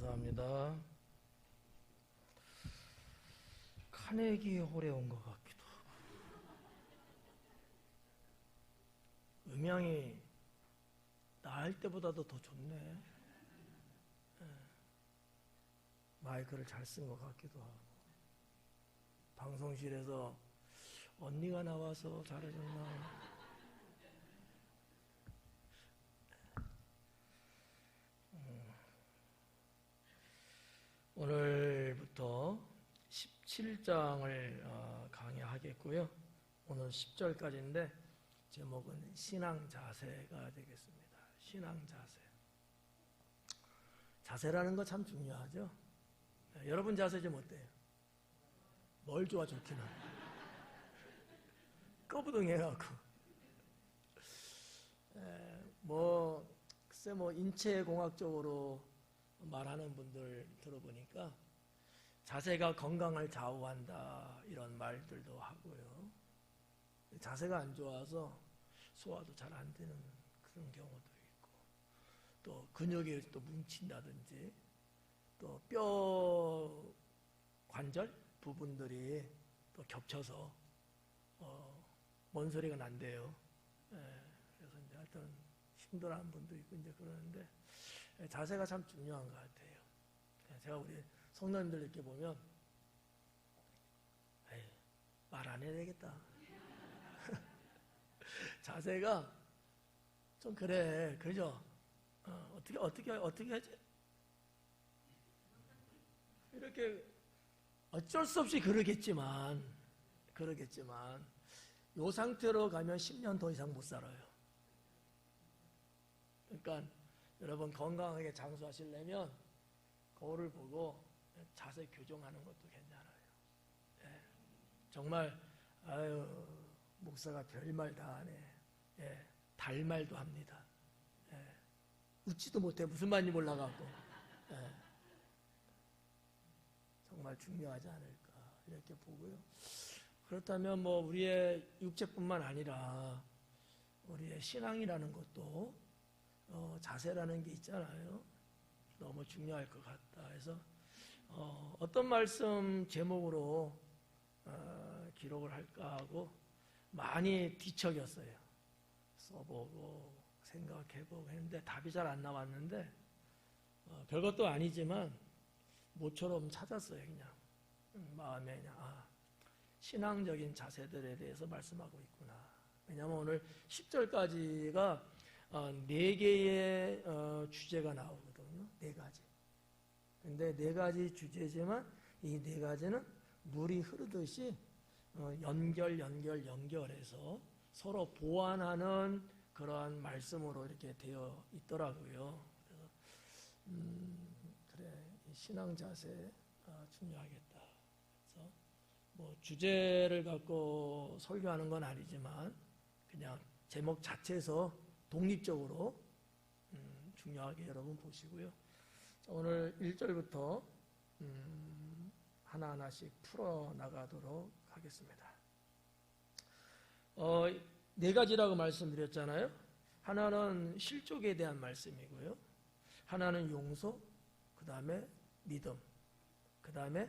감사합니다. 카네기 홀에 온 것 같기도 하고. 음향이 나 할 때보다도 더 좋네. 마이크를 잘 쓴 것 같기도 하고. 방송실에서 언니가 나와서 잘해줬나. 오늘부터 17장을 강의하겠고요. 오늘 10절까지인데 제목은 신앙 자세가 되겠습니다. 신앙 자세. 자세라는 거 참 중요하죠. 여러분 자세 좀 어때요? 뭘 좋아 좋기는. 꺼부동해갖고. 글쎄 인체공학적으로 말하는 분들 들어보니까 자세가 건강을 좌우한다 이런 말들도 하고요. 자세가 안 좋아서 소화도 잘 안 되는 그런 경우도 있고, 또 근육이 또 뭉친다든지, 또 뼈 관절 부분들이 또 겹쳐서 뭔 소리가 난대요. 그래서 이제 하여튼 힘들어하는 분도 있고 이제 그러는데, 자세가 참 중요한 것 같아요. 제가 우리 성도님들 이렇게 보면 말 안 해야 되겠다. 자세가 좀 그래, 그죠? 어떻게 하지? 이렇게 어쩔 수 없이 그러겠지만 이 상태로 가면 10년 더 이상 못 살아요. 그러니까 여러분 건강하게 장수하시려면 거울을 보고 자세 교정하는 것도 괜찮아요. 정말 목사가 별말 다 하네. 달말도 합니다. 웃지도 못해. 무슨 말인지 몰라갖고. 정말 중요하지 않을까 이렇게 보고요. 그렇다면 우리의 육체뿐만 아니라 우리의 신앙이라는 것도 자세라는 게 있잖아요. 너무 중요할 것 같다 해서 어떤 말씀 제목으로 기록을 할까 하고 많이 뒤척였어요. 써보고 생각해보고 했는데 답이 잘 안 나왔는데 별것도 아니지만 모처럼 찾았어요. 그냥 마음에 그냥 신앙적인 자세들에 대해서 말씀하고 있구나. 왜냐하면 오늘 10절까지가 4개의 주제가 나오거든요. 4가지. 근데 4가지 주제지만 이 4가지는 물이 흐르듯이 연결해서 서로 보완하는 그러한 말씀으로 이렇게 되어 있더라고요. 그래서 그래, 신앙 자세 중요하겠다. 그래서 주제를 갖고 설교하는 건 아니지만 그냥 제목 자체에서 독립적으로 중요하게 여러분 보시고요. 오늘 1절부터 하나하나씩 풀어나가도록 하겠습니다. 4가지라고 말씀드렸잖아요. 하나는 실족에 대한 말씀이고요. 하나는 용서, 그 다음에 믿음, 그 다음에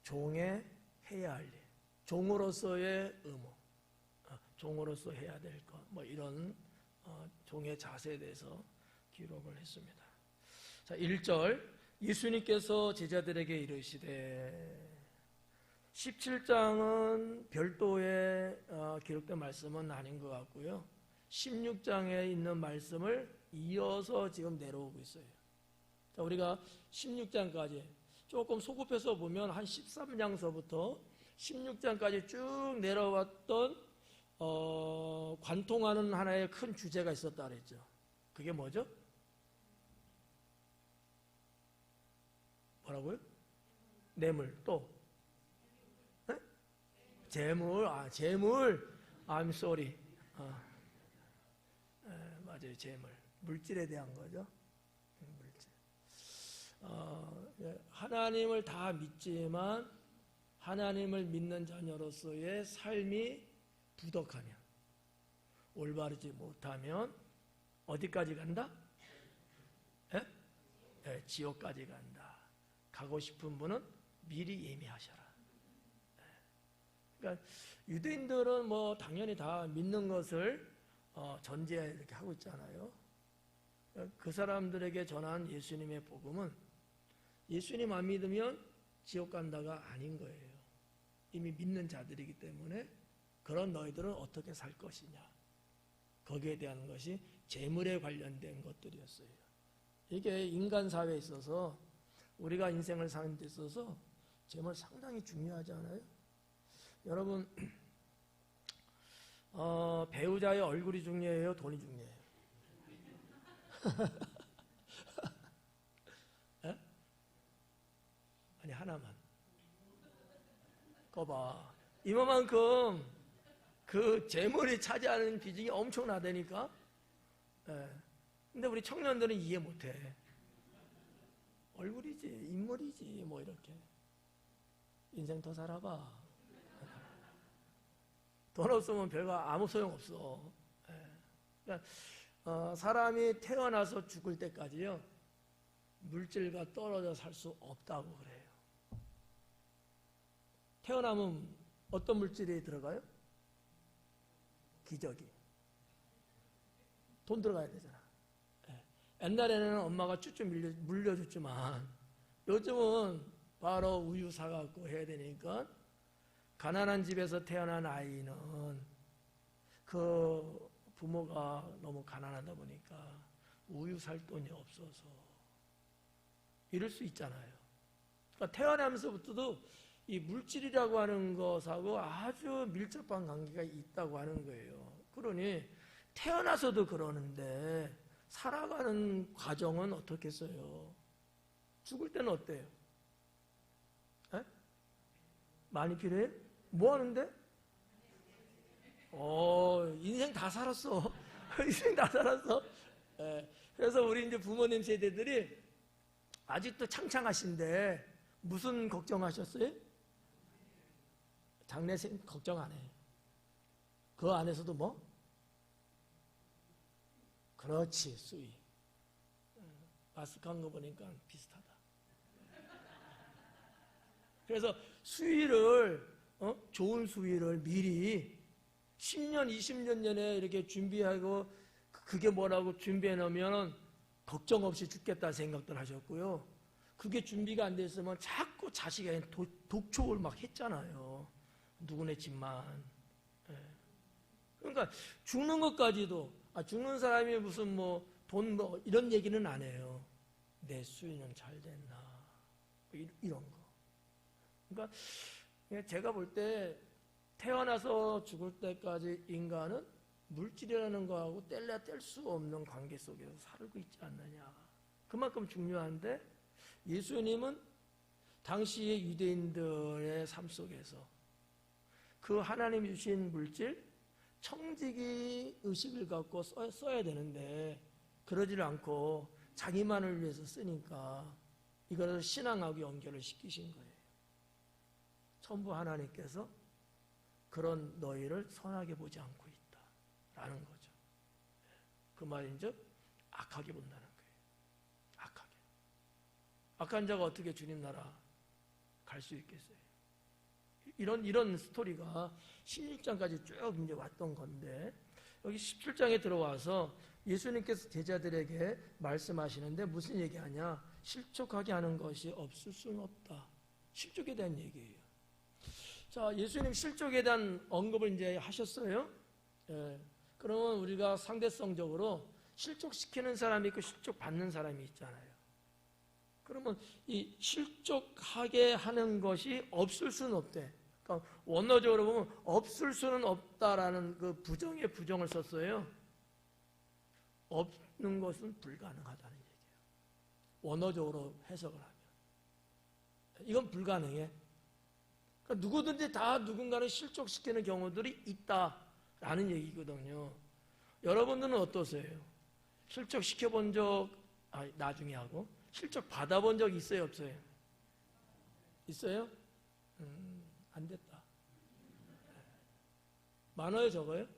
종의 해야 할 일, 종으로서의 의무, 종으로서 해야 될 것, 이런 종의 자세에 대해서 기록을 했습니다. 자, 1절, 예수님께서 제자들에게 이르시되. 17장은 별도의 기록된 말씀은 아닌 것 같고요. 16장에 있는 말씀을 이어서 지금 내려오고 있어요. 자, 우리가 16장까지 조금 소급해서 보면 한 13장서부터 16장까지 쭉 내려왔던 관통하는 하나의 큰 주제가 있었다 그랬죠. 그게 뭐죠? 뭐라고요? 뇌물. 또 재물. I'm sorry. 맞아요. 재물. 물질에 대한 거죠. 물질. 하나님을 다 믿지만 하나님을 믿는 자녀로서의 삶이 부족하면, 올바르지 못하면 어디까지 간다? 지옥까지 간다. 가고 싶은 분은 미리 예매하셔라. 그러니까 유대인들은 뭐 당연히 다 믿는 것을 전제해 이렇게 하고 있잖아요. 그 사람들에게 전한 예수님의 복음은 예수님 안 믿으면 지옥 간다가 아닌 거예요. 이미 믿는 자들이기 때문에 그런 너희들은 어떻게 살 것이냐. 거기에 대한 것이 재물에 관련된 것들이었어요. 이게 인간 사회에 있어서 우리가 인생을 사는 데 있어서 재물 상당히 중요하지 않아요? 여러분 배우자의 얼굴이 중요해요? 돈이 중요해요? 아니 하나만 거봐 이만큼 그 재물이 차지하는 비중이 엄청나다니까. 근데 우리 청년들은 이해 못해. 얼굴이지 인물이지 뭐 이렇게. 인생 더 살아봐. 돈 없으면 별거 아무 소용없어. 그러니까 사람이 태어나서 죽을 때까지요 물질과 떨어져 살 수 없다고 그래요. 태어나면 어떤 물질이 들어가요? 기저귀. 돈 들어가야 되잖아. 옛날에는 엄마가 쭈쭈 물려줬지만 요즘은 바로 우유 사갖고 해야 되니까 가난한 집에서 태어난 아이는 그 부모가 너무 가난하다 보니까 우유 살 돈이 없어서 이럴 수 있잖아요. 그러니까 태어나면서부터도 이 물질이라고 하는 것하고 아주 밀접한 관계가 있다고 하는 거예요. 그러니 태어나서도 그러는데 살아가는 과정은 어떻겠어요? 죽을 때는 어때요? 에? 많이 필요해요? 뭐 하는데? 인생 다 살았어. 인생 다 살았어. 그래서 우리 이제 부모님 세대들이 아직도 창창하신데 무슨 걱정하셨어요? 장래생 걱정 안 해요. 그 안에서도 뭐? 그렇지, 수위. 마스크한 거 보니까 비슷하다. 그래서 수위를 좋은 수위를 미리 10년, 20년 전에 이렇게 준비하고 그게 뭐라고 준비해 놓으면 걱정 없이 죽겠다 생각들 하셨고요. 그게 준비가 안 됐으면 자꾸 자식이 독촉을 막 했잖아요. 누구네 집만. 그러니까 죽는 것까지도 죽는 사람이 무슨 뭐 돈 뭐 이런 얘기는 안 해요. 내 수위는 잘 됐나 이런 거. 그러니까 제가 볼 때 태어나서 죽을 때까지 인간은 물질이라는 거하고 뗄래야 뗄 수 없는 관계 속에서 살고 있지 않느냐. 그만큼 중요한데 예수님은 당시의 유대인들의 삶 속에서 그 하나님 주신 물질 청지기 의식을 갖고 써야 되는데 그러지를 않고 자기만을 위해서 쓰니까 이거를 신앙하고 연결을 시키신 거예요. 전부 하나님께서 그런 너희를 선하게 보지 않고 있다라는 거죠. 그 말인즉 악하게 본다는 거예요. 악하게. 악한 자가 어떻게 주님 나라 갈 수 있겠어요? 이런 스토리가 16장까지 쭉 이제 왔던 건데 여기 17장에 들어와서 예수님께서 제자들에게 말씀하시는데 무슨 얘기하냐? 실족하게 하는 것이 없을 수는 없다. 실족에 대한 얘기예요. 자, 예수님 실족에 대한 언급을 이제 하셨어요. 그러면 우리가 상대성적으로 실족시키는 사람이 있고 실족받는 사람이 있잖아요. 그러면 이 실족하게 하는 것이 없을 수는 없대. 그러니까 원어적으로 보면 없을 수는 없다라는 그 부정의 부정을 썼어요. 없는 것은 불가능하다는 얘기예요. 원어적으로 해석을 하면. 이건 불가능해. 그러니까 누구든지 다 누군가를 실족시키는 경우들이 있다라는 얘기거든요. 여러분들은 어떠세요? 실족시켜본 적 나중에 하고 실족 받아본 적 있어요? 없어요? 있어요? 안 됐다. 많아요? 적어요?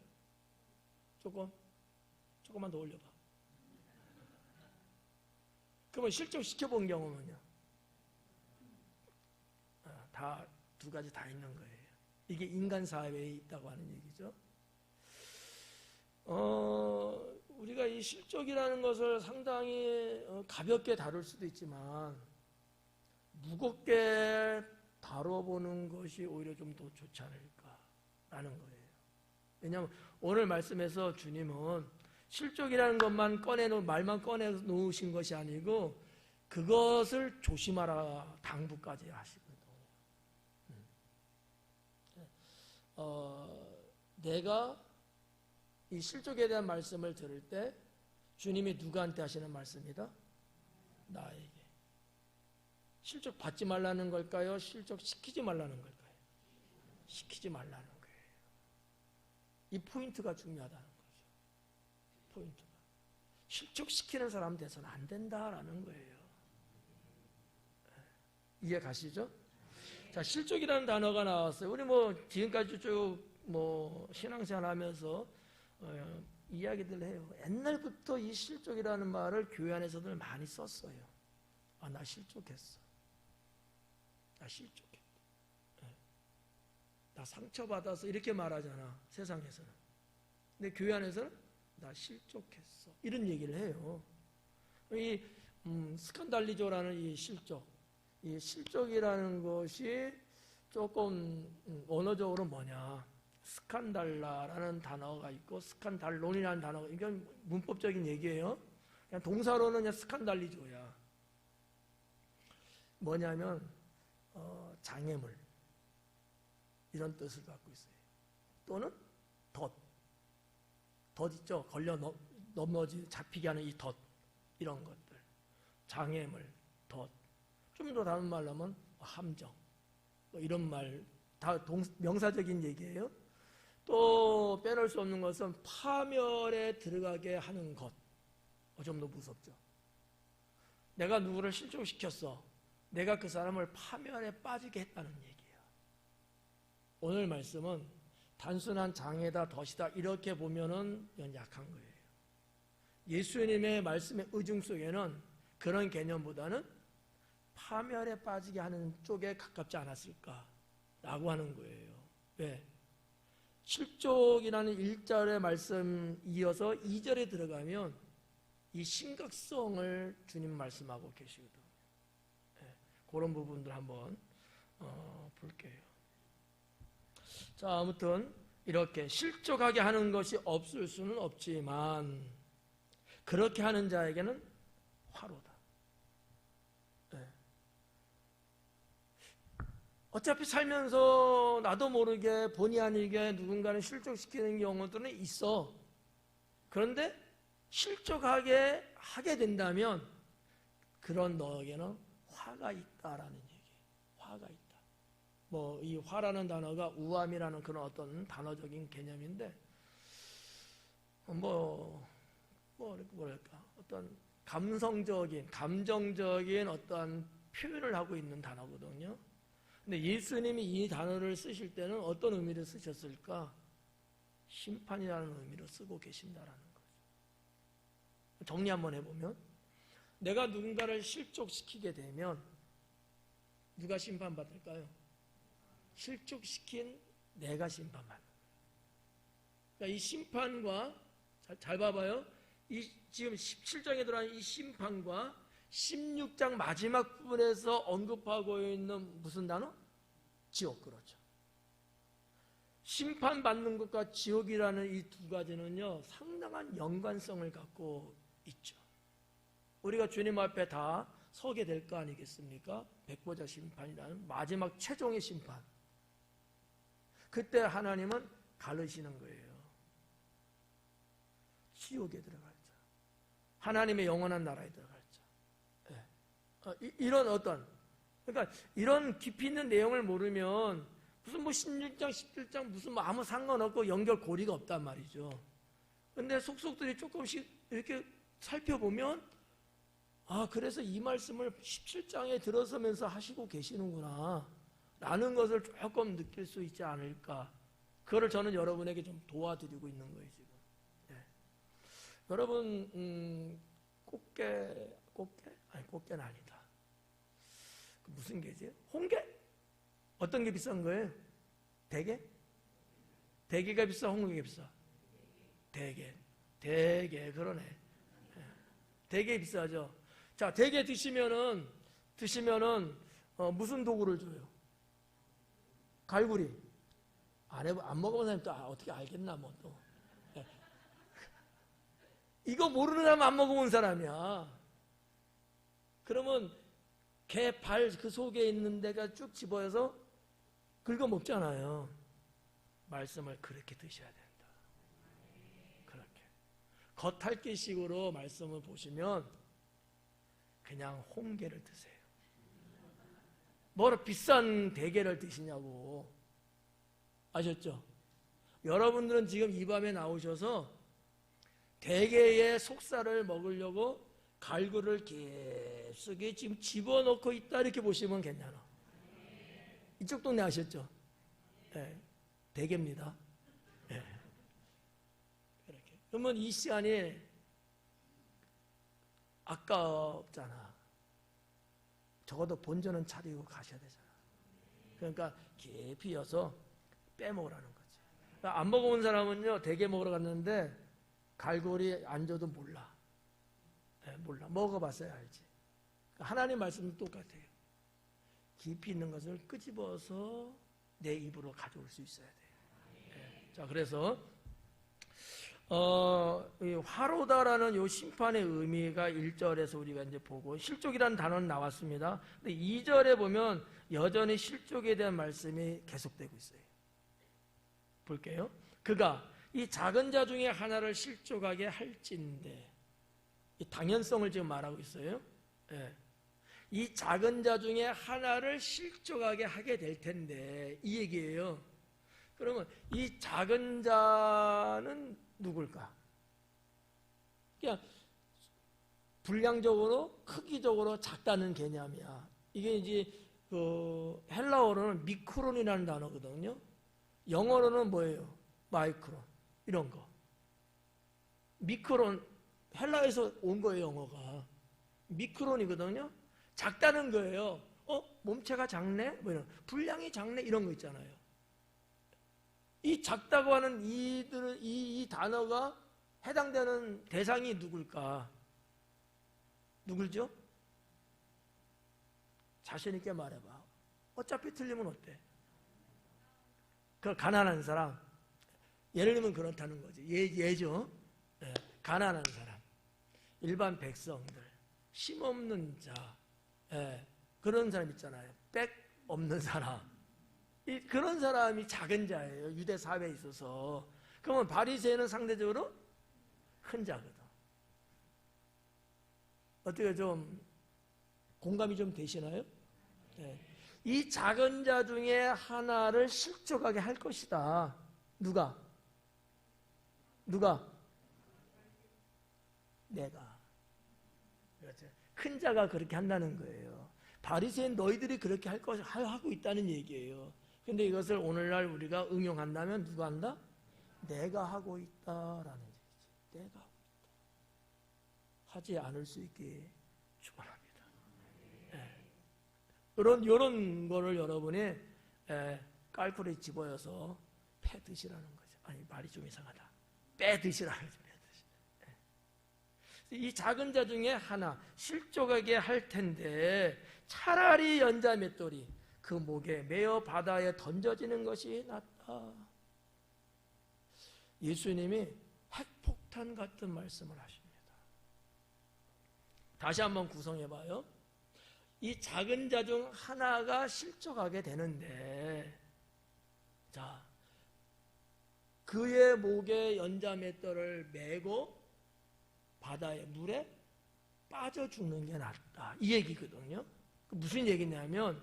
조금만 더 올려봐. 그러면 실적 시켜본 경험은요? 다 두 가지 다 있는 거예요. 이게 인간 사회에 있다고 하는 얘기죠. 우리가 이 실족이라는 것을 상당히 가볍게 다룰 수도 있지만 무겁게 다뤄보는 것이 오히려 좀 더 좋지 않을까라는 거예요. 왜냐하면 오늘 말씀에서 주님은 실족이라는 것만 말만 꺼내놓으신 것이 아니고 그것을 조심하라 당부까지 하시거든요. 내가 이 실족에 대한 말씀을 들을 때 주님이 누구한테 하시는 말씀이다? 나에게. 실족 받지 말라는 걸까요? 실족 시키지 말라는 걸까요? 시키지 말라는 거예요. 이 포인트가 중요하다는 거죠. 포인트가. 실족시키는 사람 돼서는 안 된다라는 거예요. 이해 가시죠? 자, 실족이라는 단어가 나왔어요. 우리 지금까지 쭉 신앙생활 하면서 이야기들 해요. 옛날부터 이 실족이라는 말을 교회 안에서들 많이 썼어요. 나 실족했어. 나 실족했어. 나 상처받아서 이렇게 말하잖아. 세상에서는. 근데 교회 안에서는 나 실족했어. 이런 얘기를 해요. 이 스칸달리조라는 이 실족. 이 실족이라는 것이 조금 언어적으로 뭐냐. 스칸달라라는 단어가 있고 스칸달론이라는 단어가 이건 문법적인 얘기예요. 그냥 동사로는 그냥 스칸달리조야. 뭐냐면 장애물 이런 뜻을 갖고 있어요. 또는 덫 있죠. 걸려 넘어지 잡히게 하는 이 덫 이런 것들 장애물 덫 좀 더 다른 말로 하면 함정 이런 말 다 명사적인 얘기예요. 또 빼놓을 수 없는 것은 파멸에 들어가게 하는 것. 좀 더 무섭죠. 내가 누구를 실족시켰어. 내가 그 사람을 파멸에 빠지게 했다는 얘기예요. 오늘 말씀은 단순한 장애다 덫이다 이렇게 보면은 약한 거예요. 예수님의 말씀의 의중 속에는 그런 개념보다는 파멸에 빠지게 하는 쪽에 가깝지 않았을까라고 하는 거예요. 왜? 실족이라는 1절의 말씀 이어서 2절에 들어가면 이 심각성을 주님 말씀하고 계시거든요. 그런 부분들 한번 볼게요. 자, 아무튼 이렇게 실족하게 하는 것이 없을 수는 없지만 그렇게 하는 자에게는 화로다. 어차피 살면서 나도 모르게 본의 아니게 누군가를 실족시키는 경우들은 있어. 그런데 실족하게 하게 된다면 그런 너에게는 화가 있다라는 얘기예요. 화가 있다. 이 화라는 단어가 우함이라는 그런 어떤 단어적인 개념인데 뭐랄까 어떤 감정적인 어떤 표현을 하고 있는 단어거든요. 근데 예수님이 이 단어를 쓰실 때는 어떤 의미로 쓰셨을까? 심판이라는 의미로 쓰고 계신다라는 거죠. 정리 한번 해보면 내가 누군가를 실족시키게 되면 누가 심판받을까요? 실족시킨 내가 심판받는 거예요. 그러니까 이 심판과 잘 봐봐요. 지금 17장에 들어간 이 심판과 16장 마지막 부분에서 언급하고 있는 무슨 단어? 지옥, 그렇죠. 심판받는 것과 지옥이라는 이 두 가지는요, 상당한 연관성을 갖고 있죠. 우리가 주님 앞에 다 서게 될 거 아니겠습니까? 백보자 심판이라는 마지막 최종의 심판. 그때 하나님은 가르시는 거예요. 지옥에 들어갈 자, 하나님의 영원한 나라에 들어갈 자. 이런 그러니까 이런 깊이 있는 내용을 모르면 무슨 16장, 17장 무슨 아무 상관없고 연결고리가 없단 말이죠. 근데 속속들이 조금씩 이렇게 살펴보면 그래서 이 말씀을 17장에 들어서면서 하시고 계시는구나 라는 것을 조금 느낄 수 있지 않을까. 그거를 저는 여러분에게 좀 도와드리고 있는 거예요, 지금. 꽃게는 아니다. 무슨 게지? 홍게? 어떤 게 비싼 거예요? 대게? 대게가 비싸, 홍게가 비싸? 대게. 그러네. 대게 비싸죠. 자, 대게 드시면은 무슨 도구를 줘요? 갈고리. 안 먹어본 사람이 또 어떻게 알겠나, 뭐 또. 이거 모르는 사람은 안 먹어본 사람이야. 그러면 개 발 그 속에 있는 데가 쭉 집어서 긁어 먹잖아요. 말씀을 그렇게 드셔야 된다. 그렇게. 겉핥기식으로 말씀을 보시면 그냥 홍게를 드세요. 뭐로 비싼 대게를 드시냐고. 아셨죠? 여러분들은 지금 이 밤에 나오셔서 대게의 속살을 먹으려고 갈고리를 깊숙이 지금 집어넣고 있다 이렇게 보시면 괜찮아. 이쪽 동네 아셨죠? 네, 대게입니다. 네. 이렇게. 그러면 이 시간이 아깝잖아. 적어도 본전은 차리고 가셔야 되잖아. 그러니까 깊이 여서 빼먹으라는 거지. 그러니까 안 먹어본 사람은요, 대게 먹으러 갔는데 갈고리 안 줘도 몰라. 네, 몰라. 먹어봤어야 알지. 하나님 말씀은 똑같아요. 깊이 있는 것을 끄집어서 내 입으로 가져올 수 있어야 돼요. 네. 자, 그래서 이 화로다라는 요 심판의 의미가 1절에서 우리가 이제 보고 실족이라는 단어는 나왔습니다. 근데 2절에 보면 여전히 실족에 대한 말씀이 계속되고 있어요. 볼게요. 그가 이 작은 자 중에 하나를 실족하게 할진대. 이 당연성을 지금 말하고 있어요. 네. 이 작은 자 중에 하나를 실족하게 하게 될 텐데 이 얘기예요. 그러면 이 작은 자는 누굴까? 그냥 분량적으로 크기적으로 작다는 개념이야. 이게 이제 그 헬라어로는 미크론이라는 단어거든요. 영어로는 뭐예요? 마이크론. 이런 거. 미크론, 헬라에서 온 거예요, 영어가. 미크론이거든요. 작다는 거예요. 몸체가 작네? 뭐 이런. 분량이 작네? 이런 거 있잖아요. 이 작다고 하는 이 단어가 해당되는 대상이 누굴까? 누굴죠? 자신있게 말해봐. 어차피 틀리면 어때? 그 가난한 사람. 예를 들면 그렇다는 거지. 예죠? 네. 가난한 사람. 일반 백성들. 힘없는 자. 네. 그런 사람 있잖아요. 백 없는 사람. 그런 사람이 작은 자예요. 유대 사회에 있어서. 그러면 바리새인은 상대적으로 큰 자거든. 어떻게 좀 공감이 좀 되시나요? 네. 이 작은 자 중에 하나를 실족하게 할 것이다. 누가? 내가. 그렇죠. 큰 자가 그렇게 한다는 거예요. 바리새인 너희들이 그렇게 하고 있다는 얘기예요. 근데 이것을 오늘날 우리가 응용한다면 누가 한다? 내가 하고 있다라는 얘기지. 내가 하고 있다. 하지 않을 수 있게 축원합니다. 이런 거를 여러분이 깔풀에 집어여서 패 드시라는 거죠. 아니 말이 좀 이상하다. 빼 드시라는 거죠. 이 작은 자 중에 하나 실족하게 할 텐데 차라리 연자 맷돌이 그 목에 매어 바다에 던져지는 것이 낫다. 예수님이 핵폭탄 같은 말씀을 하십니다. 다시 한번 구성해봐요. 이 작은 자 중 하나가 실족하게 되는데, 자, 그의 목에 연자 맷돌을 메고 바다의 물에 빠져 죽는 게 낫다. 이 얘기거든요. 무슨 얘기냐면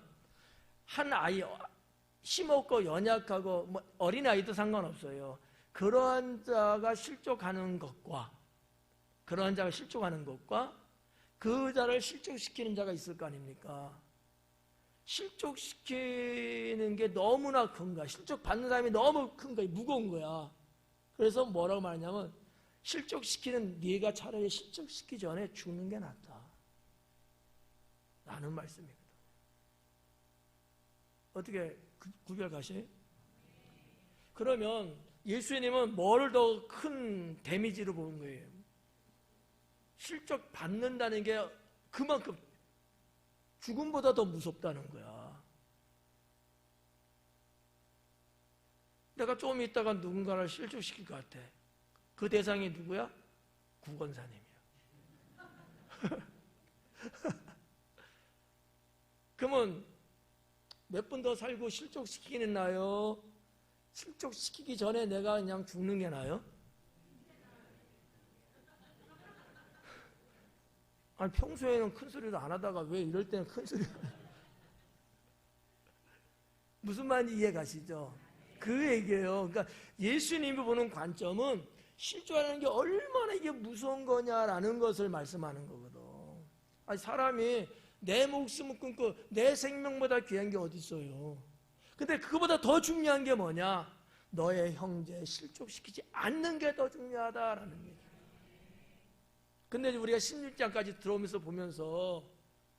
한 아이, 힘없고 연약하고 뭐 어린아이도 상관없어요. 그러한 자가 실족하는 것과 그 자를 실족시키는 자가 있을 거 아닙니까? 실족시키는 게 너무나 큰 거야. 실족받는 사람이 너무 큰 거야. 무거운 거야. 그래서 뭐라고 말하냐면 실족시키는 네가 차라리 실족시키기 전에 죽는 게 낫다. 라는 말씀이거든. 어떻게 구별 가시? 그러면 예수님은 뭘 더 큰 데미지로 보는 거예요? 실족 받는다는 게 그만큼 죽음보다 더 무섭다는 거야. 내가 조금 있다가 누군가를 실족시킬 것 같아. 그 대상이 누구야? 구건사님이야. 그러면 몇 분 더 살고 실족시키는 나요? 실족시키기 전에 내가 그냥 죽는 게 나요? 아니 평소에는 큰 소리도 안 하다가 왜 이럴 때는 큰 소리 무슨 말인지 이해 가시죠? 그 얘기예요. 그러니까 예수님이 보는 관점은 실족하는 게 얼마나 이게 무서운 거냐라는 것을 말씀하는 거거든. 아니 사람이 내 목숨을 끊고 내 생명보다 귀한 게 어디 있어요? 근데 그거보다 더 중요한 게 뭐냐? 너의 형제 실족시키지 않는 게 더 중요하다라는 얘기예요. 근데 우리가 16장까지 들어오면서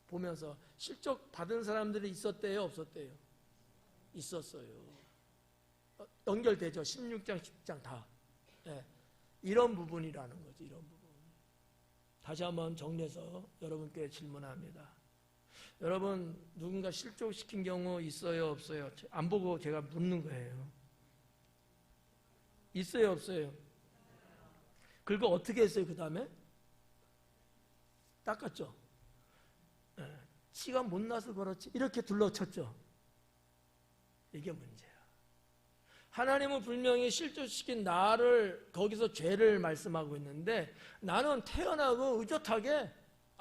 보면서 실족 받은 사람들이 있었대요, 없었대요? 있었어요. 연결되죠. 16장, 10장 다. 네. 이런 부분이라는 거죠. 이런 부분. 다시 한번 정리해서 여러분께 질문합니다. 여러분 누군가 실족시킨 경우 있어요, 없어요? 안 보고 제가 묻는 거예요. 있어요, 없어요? 그리고 어떻게 했어요? 그 다음에? 닦았죠? 네. 치가 못 나서 그렇지 이렇게 둘러쳤죠? 이게 문제야. 하나님은 분명히 실족시킨 나를 거기서 죄를 말씀하고 있는데 나는 태어나고 의젓하게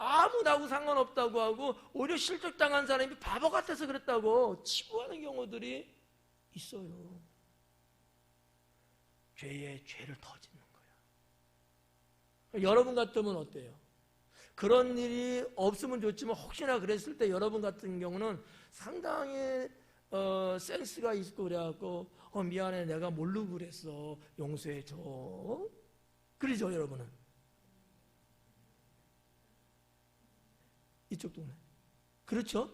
아무 나하고 상관없다고 하고 오히려 실족당한 사람이 바보 같아서 그랬다고 치부하는 경우들이 있어요. 죄에 죄를 더 짓는 거야. 여러분 같으면 어때요? 그런 일이 없으면 좋지만 혹시나 그랬을 때 여러분 같은 경우는 상당히 센스가 있고 그래갖고 미안해 내가 모르고 그랬어 용서해줘 그러죠 여러분은? 이쪽 동네 그렇죠?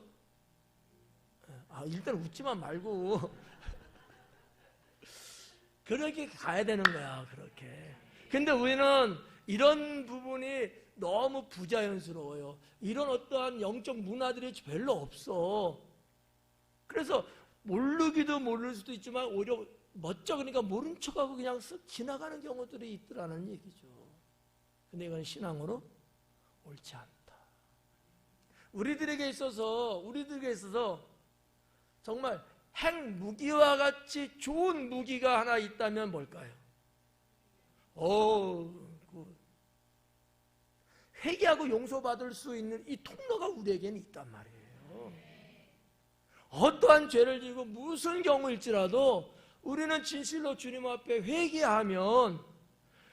일단 웃지만 말고 그렇게 가야 되는 거야 그렇게. 근데 우리는 이런 부분이 너무 부자연스러워요. 이런 어떠한 영적 문화들이 별로 없어. 그래서 모르기도 모를 수도 있지만 오히려 멋져 그러니까 모른 척하고 그냥 쓱 지나가는 경우들이 있더라는 얘기죠. 근데 이건 신앙으로 옳지 않다. 우리들에게 있어서 정말 핵무기와 같이 좋은 무기가 하나 있다면 뭘까요? 회개하고 용서받을 수 있는 이 통로가 우리에게는 있단 말이에요. 어떠한 죄를 지고 무슨 경우일지라도 우리는 진실로 주님 앞에 회개하면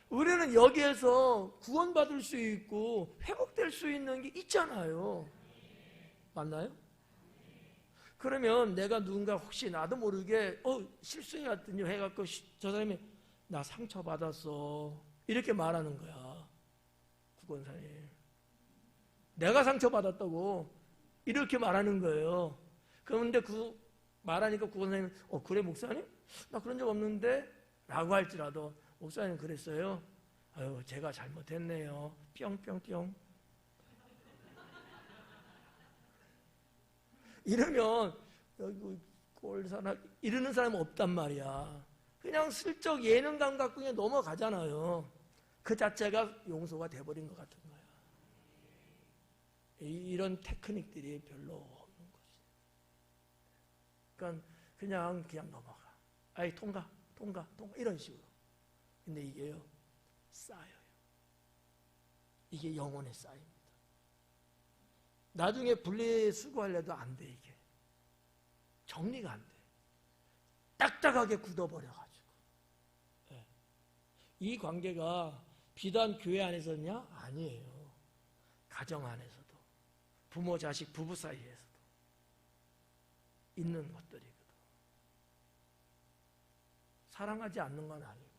우리는 여기에서 구원받을 수 있고 회복될 수 있는 게 있잖아요. 맞나요? 그러면 내가 누군가 혹시 나도 모르게 실수해갔더니 해갖고 저 사람이 나 상처받았어 이렇게 말하는 거야. 구건사님 내가 상처받았다고 이렇게 말하는 거예요. 그런데 말하니까 구건사님은 그래 목사님? 나 그런 적 없는데? 라고 할지라도 목사님 그랬어요? 아유 제가 잘못했네요. 뿅뿅뿅 이러면 여기 꼴사나 이러는 사람은 없단 말이야. 그냥 슬쩍 예능감 갖고 그냥 넘어가잖아요. 그 자체가 용서가 돼버린 것 같은 거야. 이런 테크닉들이 별로 없는 거지. 그러니까 그냥 넘어가. 아이 통과 이런 식으로. 근데 이게요 쌓여요. 이게 영혼에 쌓입니다. 나중에 분리수거하려도 안 돼. 이게 정리가 안 돼. 딱딱하게 굳어버려가지고. 네. 이 관계가 비단 교회 안에서냐? 아니에요. 가정 안에서도 부모 자식 부부 사이에서도 있는 것들이거든. 사랑하지 않는 건 아니고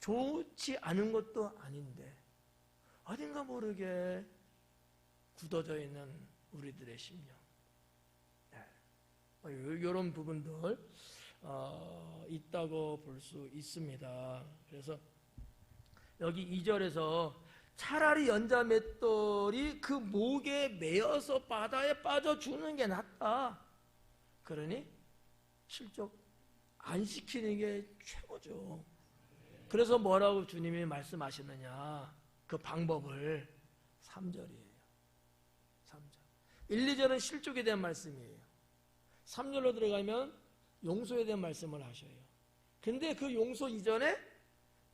좋지 않은 것도 아닌데 어딘가 모르게 굳어져 있는 우리들의 심령. 이런 부분들 있다고 볼 수 있습니다. 그래서 여기 2절에서 차라리 연자맷돌이 그 목에 매어서 바다에 빠져 죽는 게 낫다. 그러니 실족 안 시키는 게 최고죠. 그래서 뭐라고 주님이 말씀하시느냐, 그 방법을 3절이에요. 3절. 1, 2절은 실족에 대한 말씀이에요. 3절로 들어가면 용서에 대한 말씀을 하셔요. 근데 그 용서 이전에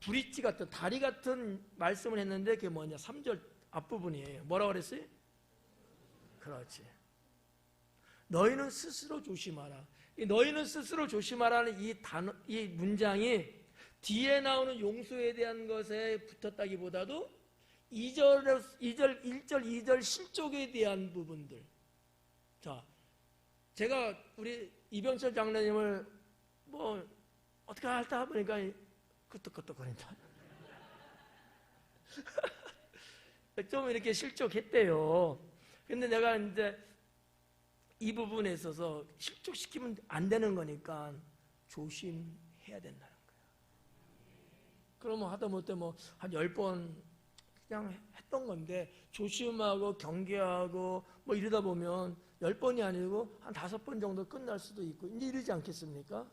브릿지 같은, 다리 같은 말씀을 했는데 그게 뭐냐, 3절 앞부분이에요. 뭐라고 그랬어요? 그렇지. 너희는 스스로 조심하라. 이 너희는 스스로 조심하라는 이 단어, 이 문장이 뒤에 나오는 용서에 대한 것에 붙었다기보다도 1절, 2절 실족에 대한 부분들. 자, 제가 우리 이병철 장로님을 뭐 어떻게 할까 보니까 끄떡끄떡거린다. 좀 이렇게 실족했대요. 근데 내가 이제 이 부분에 있어서 실족시키면 안 되는 거니까 조심해야 된다는 거예요. 그러면 하다못해 뭐 한 10번 그냥 했던 건데, 조심하고 경계하고 뭐 이러다 보면 10번이 아니고 한 5번 정도 끝날 수도 있고 이제 이러지 않겠습니까?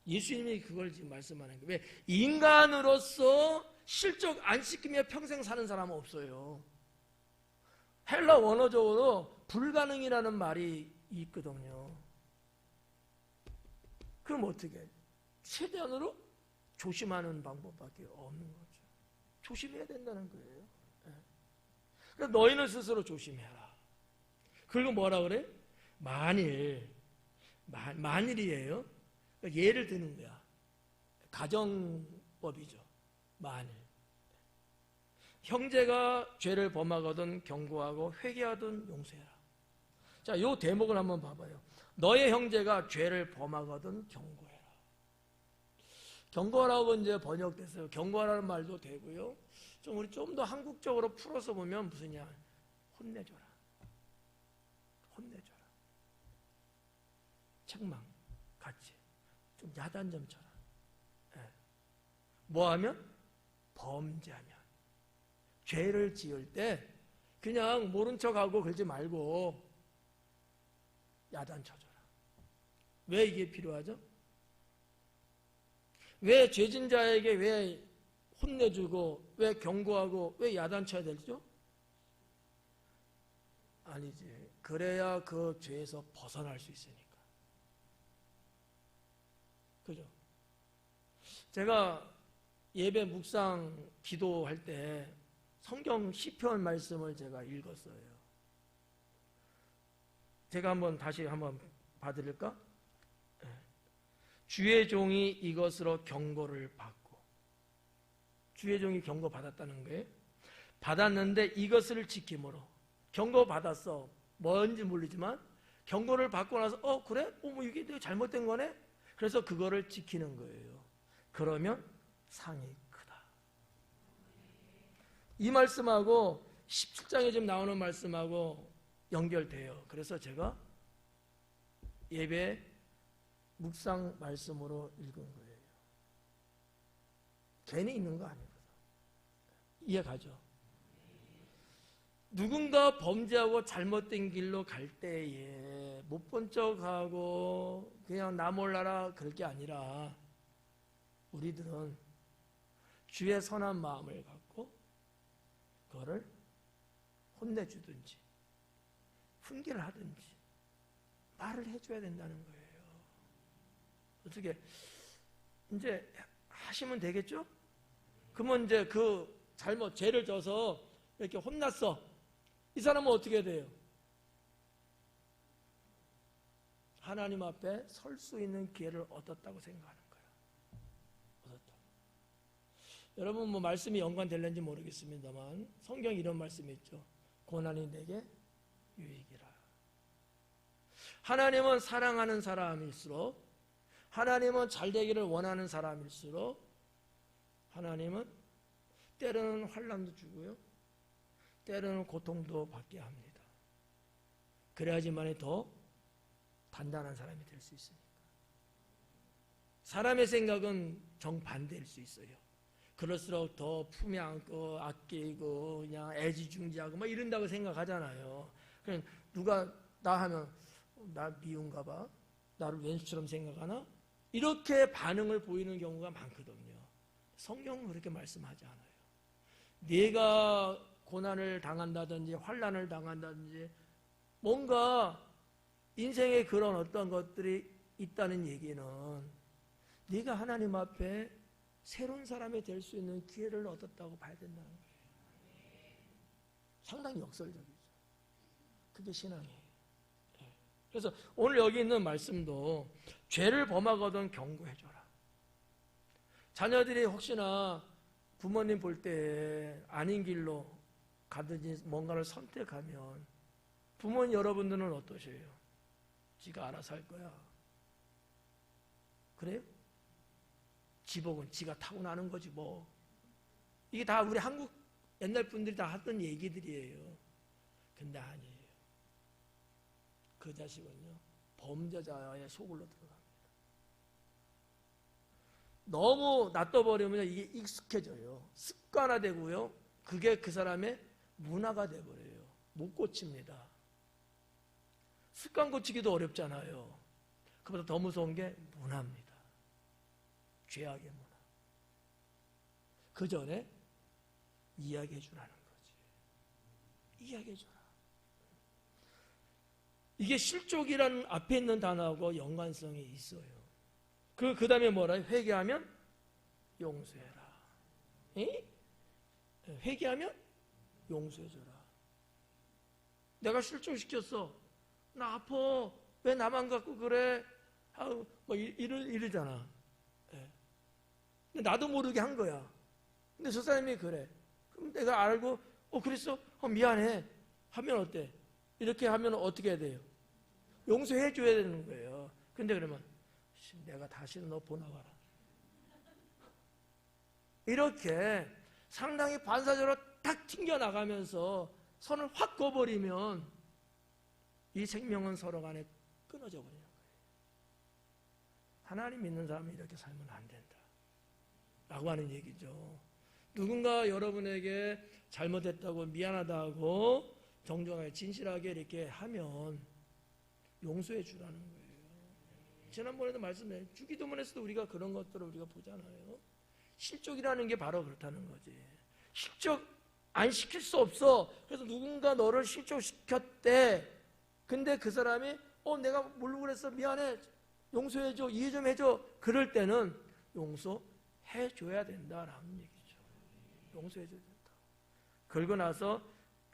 예수님이 그걸 지금 말씀하는 거예요. 왜? 인간으로서 실족 안 시키며 평생 사는 사람은 없어요. 헬라 원어적으로 불가능이라는 말이 있거든요. 그럼 어떻게 해? 최대한으로 조심하는 방법밖에 없는 거죠. 조심해야 된다는 거예요. 그래서 너희는 스스로 조심해라. 그리고 뭐라 그래? 만일이에요. 예를 드는 거야. 가정법이죠. 만일 형제가 죄를 범하거든 경고하고 회개하든 용서해라. 자, 요 대목을 한번 봐봐요. 너의 형제가 죄를 범하거든 경고해라. 경고하라고 이제 번역됐어요. 경고하라는 말도 되고요. 우리 좀 더 한국적으로 풀어서 보면 무슨냐? 혼내줘라. 혼내줘라. 책망 같이 좀 야단 좀 쳐라. 뭐하면? 범죄하면. 죄를 지을 때 그냥 모른 척하고 그러지 말고 야단 쳐줘라. 왜 이게 필요하죠? 왜 죄진 자에게 왜 혼내주고 왜 경고하고 왜 야단 쳐야 되죠? 아니지. 그래야 그 죄에서 벗어날 수 있으니까. 그죠? 제가 예배 묵상 기도할 때 성경 시편 말씀을 제가 읽었어요. 제가 다시 한번 봐드릴까? 주의 종이 이것으로 경고를 받고, 주의 종이 경고 받았다는 거예요. 받았는데 이것을 지킴으로. 경고 받았어. 뭔지 모르지만 경고를 받고 나서 그래? 뭐 이게 내가 잘못된 거네? 그래서 그거를 지키는 거예요. 그러면 상이 크다. 이 말씀하고 17장에 지금 나오는 말씀하고 연결돼요. 그래서 제가 예배 묵상 말씀으로 읽은 거예요. 괜히 있는 거 아니거든. 이해가죠? 누군가 범죄하고 잘못된 길로 갈 때에 못 본 척하고 그냥 나 몰라라 그럴 게 아니라 우리들은 주의 선한 마음을 갖고 그거를 혼내주든지 훈계를 하든지 말을 해줘야 된다는 거예요. 어떻게 이제 하시면 되겠죠? 그러면 이제 그 죄를 져서 이렇게 혼났어. 이 사람은 어떻게 돼요? 하나님 앞에 설 수 있는 기회를 얻었다고 생각하는 거예요. 얻었다. 여러분 뭐 말씀이 연관될는지 모르겠습니다만 성경에 이런 말씀이 있죠. 고난이 내게 유익이라. 하나님은 사랑하는 사람일수록, 하나님은 잘되기를 원하는 사람일수록 하나님은 때로는 환난도 주고요, 때로는 고통도 받게 합니다. 그래야지만이 더 단단한 사람이 될 수 있으니까. 사람의 생각은 정반대일 수 있어요. 그럴수록 더 품에 안고 아끼고 그냥 애지중지하고 막 이런다고 생각하잖아요. 그냥 누가 나 하면 나 미운가 봐, 나를 왼수처럼 생각하나, 이렇게 반응을 보이는 경우가 많거든요. 성경은 그렇게 말씀하지 않아요. 네가 고난을 당한다든지 환난을 당한다든지 뭔가 인생에 그런 어떤 것들이 있다는 얘기는 네가 하나님 앞에 새로운 사람이 될 수 있는 기회를 얻었다고 봐야 된다는 거예요. 상당히 역설적이죠. 그게 신앙이에요. 그래서 오늘 여기 있는 말씀도 죄를 범하거든 경고해줘라. 자녀들이 혹시나 부모님 볼 때 아닌 길로 가든지 뭔가를 선택하면 부모님 여러분들은 어떠세요? 지가 알아서 할 거야. 그래요? 지복은 지가 타고나는 거지 뭐. 이게 다 우리 한국 옛날 분들이 다 하던 얘기들이에요. 근데 아니에요. 그 자식은요, 범죄자의 속으로 들어갑니다. 너무 놔둬버리면 이게 익숙해져요. 습관화되고요. 그게 그 사람의 문화가 돼버려요. 못 고칩니다. 습관 고치기도 어렵잖아요. 그보다 더 무서운 게 문화입니다. 죄악의 문화. 그 전에 이야기해 주라는 거지. 이야기해 주라. 이게 실족이라는 앞에 있는 단어하고 연관성이 있어요. 그 다음에 뭐라 해요? 회개하면 용서해라. 에? 회개하면 용서해줘라. 내가 실족시켰어. 나 아파. 왜 나만 갖고 그래? 아우, 뭐 이러잖아. 근데 나도 모르게 한 거야. 근데 저 사람이 그래. 그럼 내가 알고, 그랬어? 미안해. 하면 어때? 이렇게 하면 어떻게 해야 돼요? 용서해 줘야 되는 거예요. 근데 그러면 내가 다시는 너 보나봐라. 이렇게 상당히 반사적으로 탁 튕겨나가면서 선을 확 그어버리면 이 생명은 서로 간에 끊어져 버리는 거예요. 하나님 믿는 사람이 이렇게 살면 안 된다 라고 하는 얘기죠. 누군가 여러분에게 잘못했다고 미안하다고 정정하게 진실하게 이렇게 하면 용서해 주라는 거예요. 지난번에도 말씀드린 주기도문에서도 우리가 그런 것들을 우리가 보잖아요. 실족이라는 게 바로 그렇다는 거지. 실족 안 시킬 수 없어. 그래서 누군가 너를 실족시켰대. 근데 그 사람이 내가 모르고 그랬어. 미안해. 용서해줘. 이해 좀 해줘. 그럴 때는 용서해줘야 된다라는 얘기죠. 용서해줘야 된다. 그러고 나서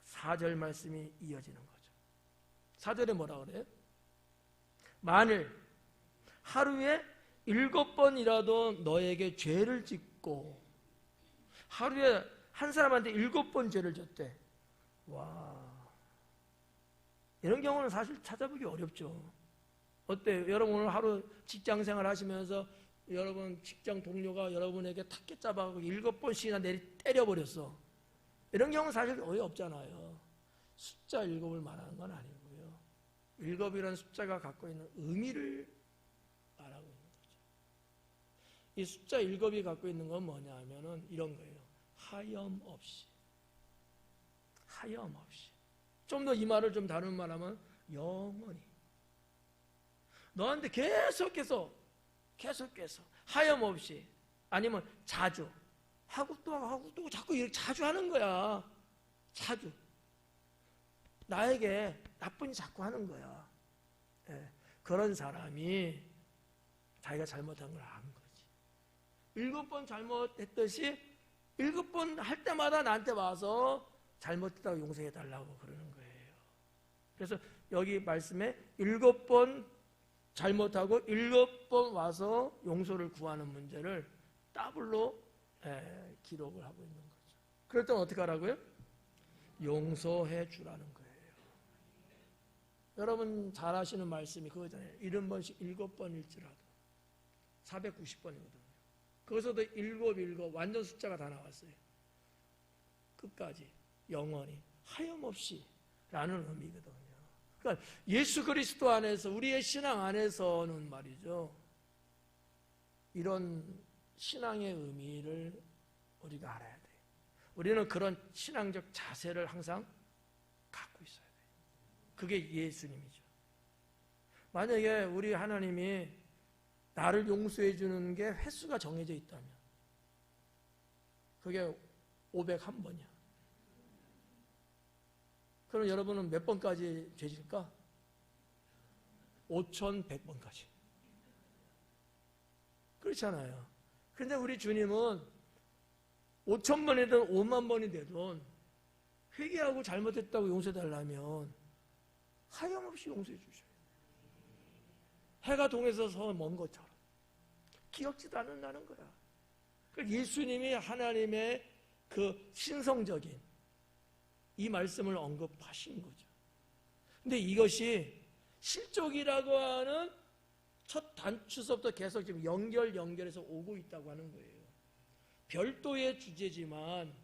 4절 말씀이 이어지는 거죠. 4절에 뭐라 그래요? 만일 하루에 7번이라도 너에게 죄를 짓고, 하루에 한 사람한테 7번 죄를 졌대. 와, 이런 경우는 사실 찾아보기 어렵죠. 어때요? 여러분 오늘 하루 직장생활 하시면서 여러분 직장 동료가 여러분에게 탁깨 잡아가고 7번씩이나 때려버렸어. 이런 경우는 사실 거의 없잖아요. 숫자 7을 말하는 건 아니고요. 7이라는 숫자가 갖고 있는 의미를 말하고 있는 거죠. 이 숫자 7이 갖고 있는 건 뭐냐 하면은 이런 거예요. 하염없이. 하염없이. 좀 더 이 말을 좀 다른 말하면 영원히. 너한테 계속해서 하염없이, 아니면 자주 하고 또 하고 또 자꾸 이렇게 자주 하는 거야. 자주 나에게 나쁜 일 자꾸 하는 거야. 그런 사람이 자기가 잘못한 걸 안 거지. 7번 잘못했듯이 7번 할 때마다 나한테 와서 잘못했다고 용서해달라고 그러는 거예요. 그래서 여기 말씀에 7번 잘못하고 7번 와서 용서를 구하는 문제를 더블로 기록을 하고 있는 거죠. 그럴 때는 어떻게 하라고요? 용서해 주라는 거예요. 여러분 잘 아시는 말씀이 그거잖아요. 70번씩 7번일지라도 490번이거든요. 거기서도 7 완전 숫자가 다 나왔어요. 끝까지 영원히 하염없이 라는 의미거든요. 그러니까 예수 그리스도 안에서, 우리의 신앙 안에서는 말이죠, 이런 신앙의 의미를 우리가 알아야 돼요. 우리는 그런 신앙적 자세를 항상 갖고 있어야 돼요. 그게 예수님이죠. 만약에 우리 하나님이 나를 용서해 주는 게 횟수가 정해져 있다면 그게 501번이야. 그럼 여러분은 몇 번까지 죄질까? 5100번까지. 그렇잖아요. 근데 우리 주님은 5000번이든 50000번이 되든 회개하고 잘못했다고 용서해달라면 하염없이 용서해 주셔요. 해가 동에서 먼 것처럼 기억지도 않는다는 거야. 그러니까 예수님이 하나님의 그 신성적인 이 말씀을 언급하신 거죠. 근데 이것이 실족이라고 하는 첫 단추서부터 계속 지금 연결해서 오고 있다고 하는 거예요. 별도의 주제지만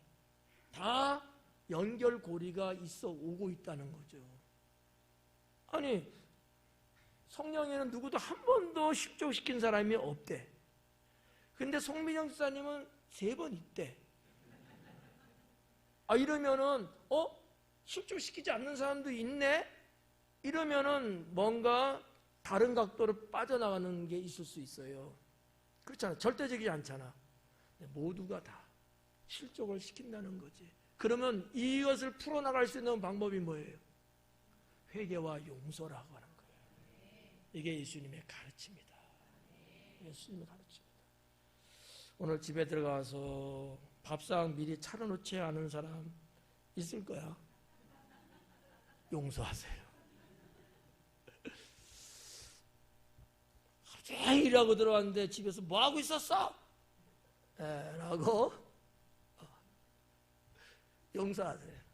다 연결고리가 있어 오고 있다는 거죠. 아니, 성령에는 누구도 한 번도 실족시킨 사람이 없대. 근데 송민영 집사님은 3번 있대. 이러면은 실족시키지 않는 사람도 있네? 이러면은 뭔가 다른 각도로 빠져나가는 게 있을 수 있어요. 그렇잖아. 절대적이지 않잖아. 모두가 다 실족을 시킨다는 거지. 그러면 이것을 풀어나갈 수 있는 방법이 뭐예요? 회개와 용서라고 하는 거예요. 이게 예수님의 가르침이다. 예수님의 가르침이다. 오늘 집에 들어가서 밥상 미리 차려놓지 않은 사람 있을 거야. 용서하세요. 갑자기 일하고 들어왔는데 집에서 뭐 하고 있었어? 라고 용서하세요.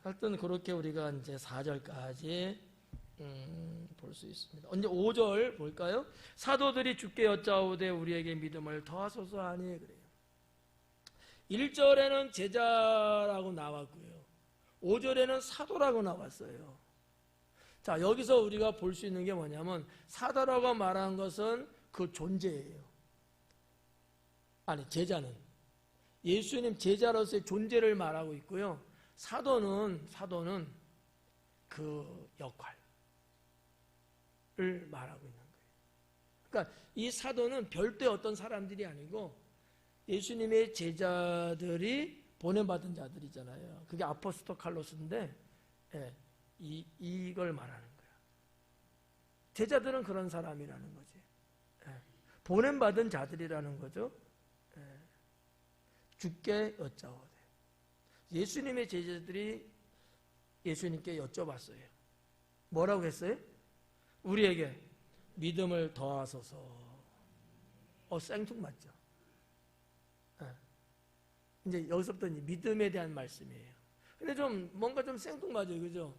하여튼 그렇게 우리가 이제 4절까지 볼 수 있습니다. 이제 5절 볼까요? 사도들이 주께 여짜오되 우리에게 믿음을 더하소서 하니 그래요. 1절에는 제자라고 나왔고요. 5절에는 사도라고 나왔어요. 자, 여기서 우리가 볼 수 있는 게 뭐냐면 사도라고 말한 것은 그 존재예요. 아니, 제자는 예수님 제자로서의 존재를 말하고 있고요. 사도는 그 역할을 말하고 있는 거예요. 그러니까 이 사도는 별도의 어떤 사람들이 아니고 예수님의 제자들이 보내받은 자들이잖아요. 그게 아포스토칼로스인데 이걸 말하는 거야. 제자들은 그런 사람이라는 거지. 보냄받은 자들이라는 거죠. 주께 여짜오되. 예수님의 제자들이 예수님께 여쭤봤어요. 뭐라고 했어요? 우리에게 믿음을 더하소서. 생뚱맞죠? 이제 여기서부터 믿음에 대한 말씀이에요. 근데 뭔가 좀 생뚱맞아요. 그죠?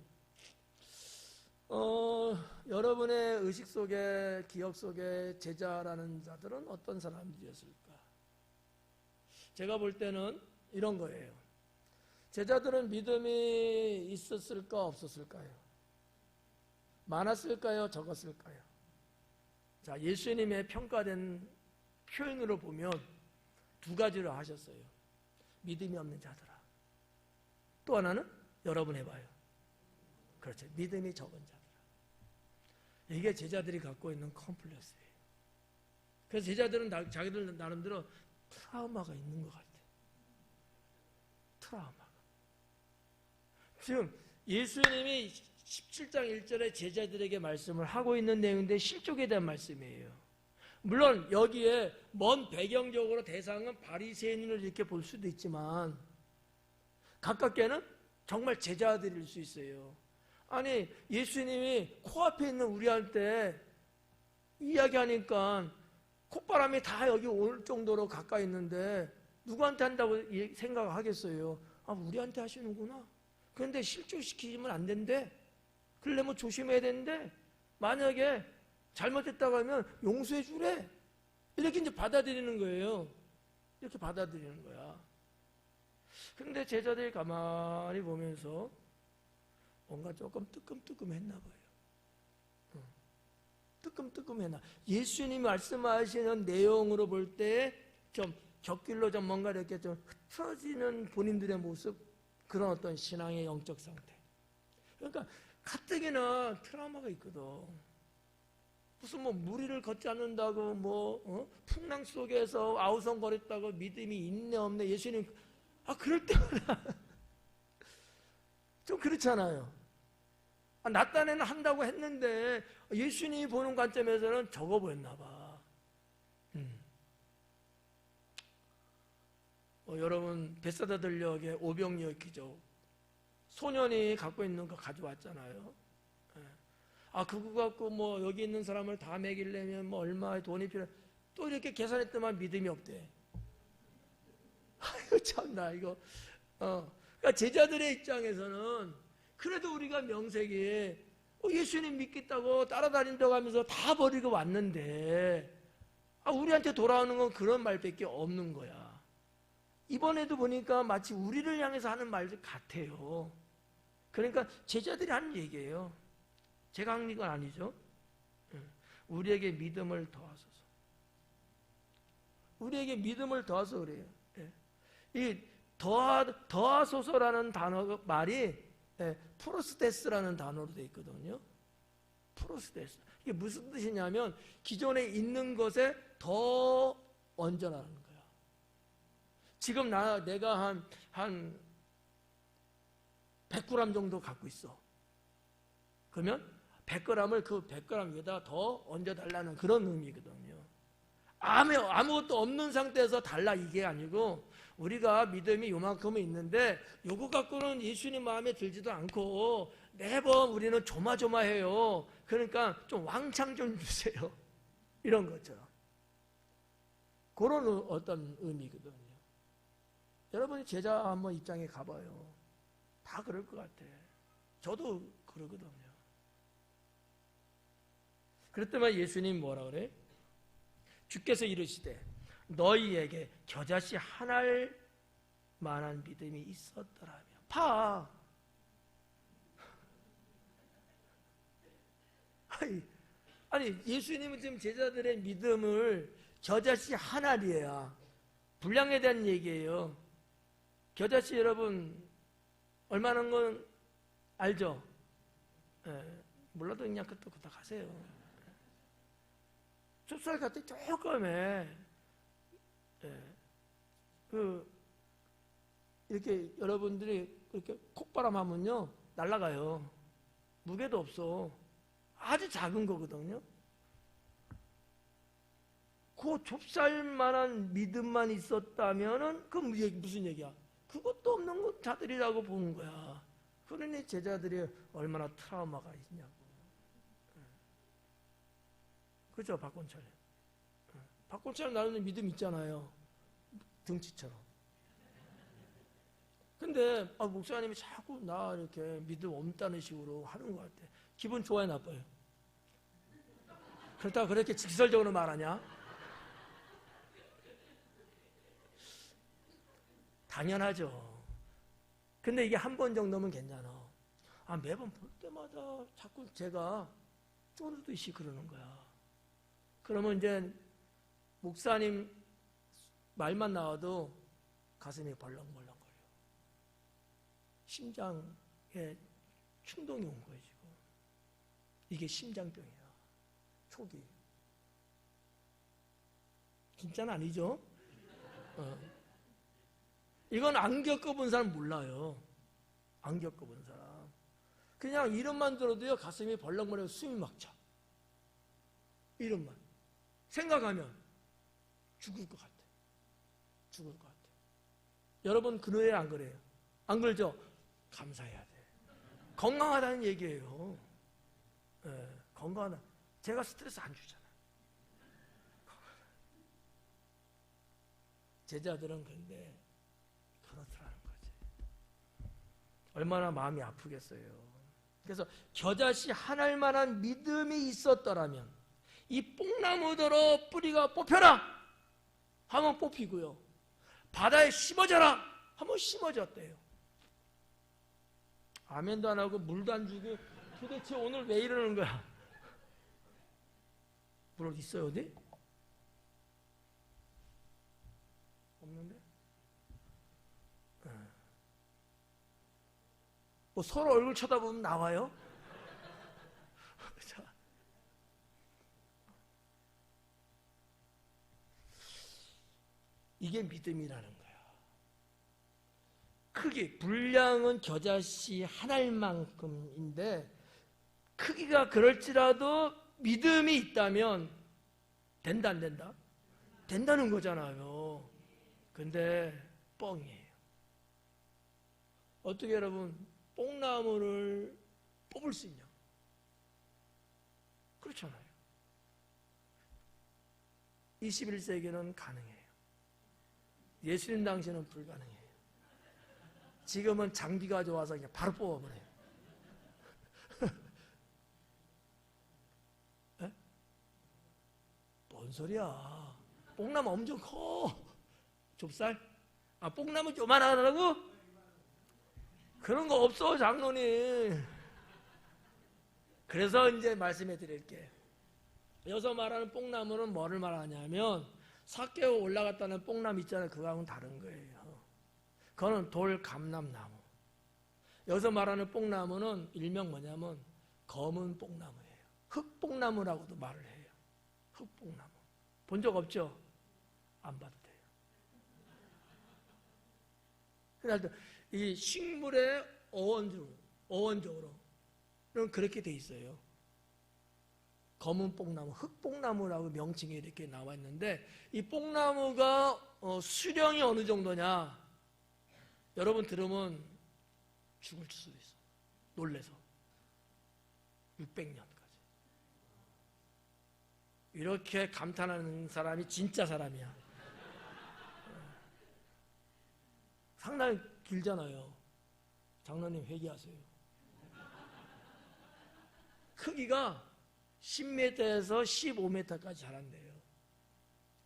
여러분의 의식 속에, 기억 속에 제자라는 자들은 어떤 사람들이었을까? 제가 볼 때는 이런 거예요. 제자들은 믿음이 있었을까, 없었을까요? 많았을까요, 적었을까요? 자, 예수님의 평가된 표현으로 보면 2가지로 하셨어요. 믿음이 없는 자들아. 또 하나는 여러분 해봐요. 그렇죠. 믿음이 적은 자들아. 이게 제자들이 갖고 있는 컴플렉스예요. 그래서 제자들은 자기들 나름대로 트라우마가 있는 것 같아요. 트라우마가. 지금 예수님이 17장 1절에 제자들에게 말씀을 하고 있는 내용인데 실족에 대한 말씀이에요. 물론 여기에 먼 배경적으로 대상은 바리새인을 이렇게 볼 수도 있지만 가깝게는 정말 제자들일 수 있어요. 아니, 예수님이 코앞에 있는 우리한테 이야기하니까 콧바람이 다 여기 올 정도로 가까이 있는데 누구한테 한다고 생각하겠어요? 우리한테 하시는구나. 그런데 실족시키면 안 된대. 그러려면 조심해야 되는데 만약에 잘못했다고 하면 용서해 주래. 이렇게 이제 받아들이는 거예요. 이렇게 받아들이는 거야. 근데 제자들이 가만히 보면서 뭔가 조금 뜨끔뜨끔했나 봐요. 뜨끔뜨끔했나. 예수님이 말씀하시는 내용으로 볼 때 좀 곁길로 좀 뭔가 이렇게 좀 흩어지는 본인들의 모습, 그런 어떤 신앙의 영적 상태. 그러니까 가뜩이나 트라우마가 있거든. 무슨 뭐 무리를 걷지 않는다고 풍랑 속에서 아우성거렸다고 믿음이 있네 없네. 예수님 그럴 때마다 좀 그렇잖아요. 나 딴에는 한다고 했는데 예수님이 보는 관점에서는 적어 보였나 봐. 여러분 베사다 들녘에 오병이어 기적, 소년이 갖고 있는 거 가져왔잖아요. 그거 갖고 여기 있는 사람을 다 먹이려면 얼마의 돈이 필요해. 또 이렇게 계산했더만 믿음이 없대. 아이고 참나 이거. 그러니까 제자들의 입장에서는 그래도 우리가 명색이 예수님 믿겠다고 따라다닌다고 하면서 다 버리고 왔는데 우리한테 돌아오는 건 그런 말밖에 없는 거야. 이번에도 보니까 마치 우리를 향해서 하는 말들 같아요. 그러니까 제자들이 하는 얘기예요. 제가 한 건 아니죠. 우리에게 믿음을 더하소서. 우리에게 믿음을 더하소서 그래요. 이 더하소서라는 단어 말이 프로스테스라는 단어로 되어 있거든요. 프로스테스. 이게 무슨 뜻이냐면 기존에 있는 것에 더 얹어라는 거야. 지금 내가 한 100g 정도 갖고 있어. 그러면 100g을 그 100g 위에다 더 얹어달라는 그런 의미거든요. 아무것도 없는 상태에서 달라 이게 아니고, 우리가 믿음이 요만큼은 있는데 요거 갖고는 예수님 마음에 들지도 않고 매번 우리는 조마조마해요. 그러니까 좀 왕창 좀 주세요. 이런 것처럼. 그런 어떤 의미거든요. 여러분이 제자 한번 입장에 가봐요. 다 그럴 것 같아. 저도 그러거든요. 그랬더니 예수님 뭐라 그래? 주께서 이르시되 너희에게 겨자씨 하나일 만한 믿음이 있었더라면. 봐. 아니 예수님은 지금 제자들의 믿음을 겨자씨 하나리에야. 분량에 대한 얘기예요. 겨자씨 여러분 얼마나 건 알죠? 몰라도 그냥 그것도 가세요. 좁쌀 같은 조금에 이렇게 여러분들이 이렇게 콧바람 하면요 날아가요. 무게도 없어. 아주 작은 거거든요. 그 좁쌀만한 믿음만 있었다면은 그 무슨 얘기야? 그것도 없는 자들이라고 보는 거야. 그러니 제자들이 얼마나 트라우마가 있냐고. 그렇죠, 박권철. 박권철 나는 믿음 있잖아요. 등치처럼. 근데 목사님이 자꾸 나 이렇게 믿음 없다는 식으로 하는 것 같아. 기분 좋아요, 나빠요? 그렇다고 그렇게 직설적으로 말하냐? 당연하죠. 근데 이게 한 번 정도면 괜찮아. 매번 볼 때마다 자꾸 제가 쪼르듯이 그러는 거야. 그러면 이제 목사님 말만 나와도 가슴이 벌렁벌렁거려. 심장에 충동이 온 거예요, 지금. 이게 심장병이야. 초기. 진짜는 아니죠? 이건 안 겪어본 사람 몰라요. 안 겪어본 사람. 그냥 이름만 들어도요, 가슴이 벌렁벌렁 숨이 막 차. 이름만. 생각하면 죽을 것 같아. 죽을 것 같아. 여러분, 그래요, 안 그래요? 안 그러죠? 감사해야 돼. 건강하다는 얘기예요. 건강하다. 제가 스트레스 안 주잖아. 제자들은 근데 그렇더라는 거지. 얼마나 마음이 아프겠어요. 그래서 겨자씨 하나일 만한 믿음이 있었더라면 이 뽕나무더러 뿌리가 뽑혀라 하면 뽑히고요. 바다에 심어져라 한번 심어졌대요. 아멘도 안 하고 물도 안 주고 도대체 오늘 왜 이러는 거야? 물 어디 있어요, 어디? 없는데? 뭐 서로 얼굴 쳐다보면 나와요? 자. 이게 믿음이라는 거야. 크기, 분량은 겨자씨 한 알만큼인데 크기가 그럴지라도 믿음이 있다면 된다 안 된다? 된다는 거잖아요. 근데 뻥이에요. 어떻게 여러분 뽕나무를 뽑을 수 있냐? 그렇잖아요. 21세기는 가능해요. 예수님 당시에는 불가능해요. 지금은 장비가 좋아서 그냥 바로 뽑아버려요. 에? 뭔 소리야? 뽕나무 엄청 커. 좁쌀? 아, 뽕나무 요만하다고? 그런 거 없어, 장로님. 그래서 이제 말씀해 드릴게요. 여기서 말하는 뽕나무는 뭐를 말하냐면 삭개오 올라갔다는 뽕나무 있잖아요. 그거하고는 다른 거예요. 그거는 돌감람나무. 여기서 말하는 뽕나무는 일명 뭐냐면 검은 뽕나무예요. 흑뽕나무라고도 말을 해요. 흑뽕나무. 본 적 없죠? 안 봐도 돼요. 그래서 이 식물의 어원적으로는 그렇게 돼 있어요. 검은 뽕나무, 흑뽕나무라고 명칭이 이렇게 나와 있는데 이 뽕나무가 수령이 어느 정도냐? 여러분 들으면 죽을 수도 있어. 놀래서. 600년까지. 이렇게 감탄하는 사람이 진짜 사람이야. 상당히 길잖아요. 장로님 회개하세요. 크기가 10m에서 15m까지 자란대요.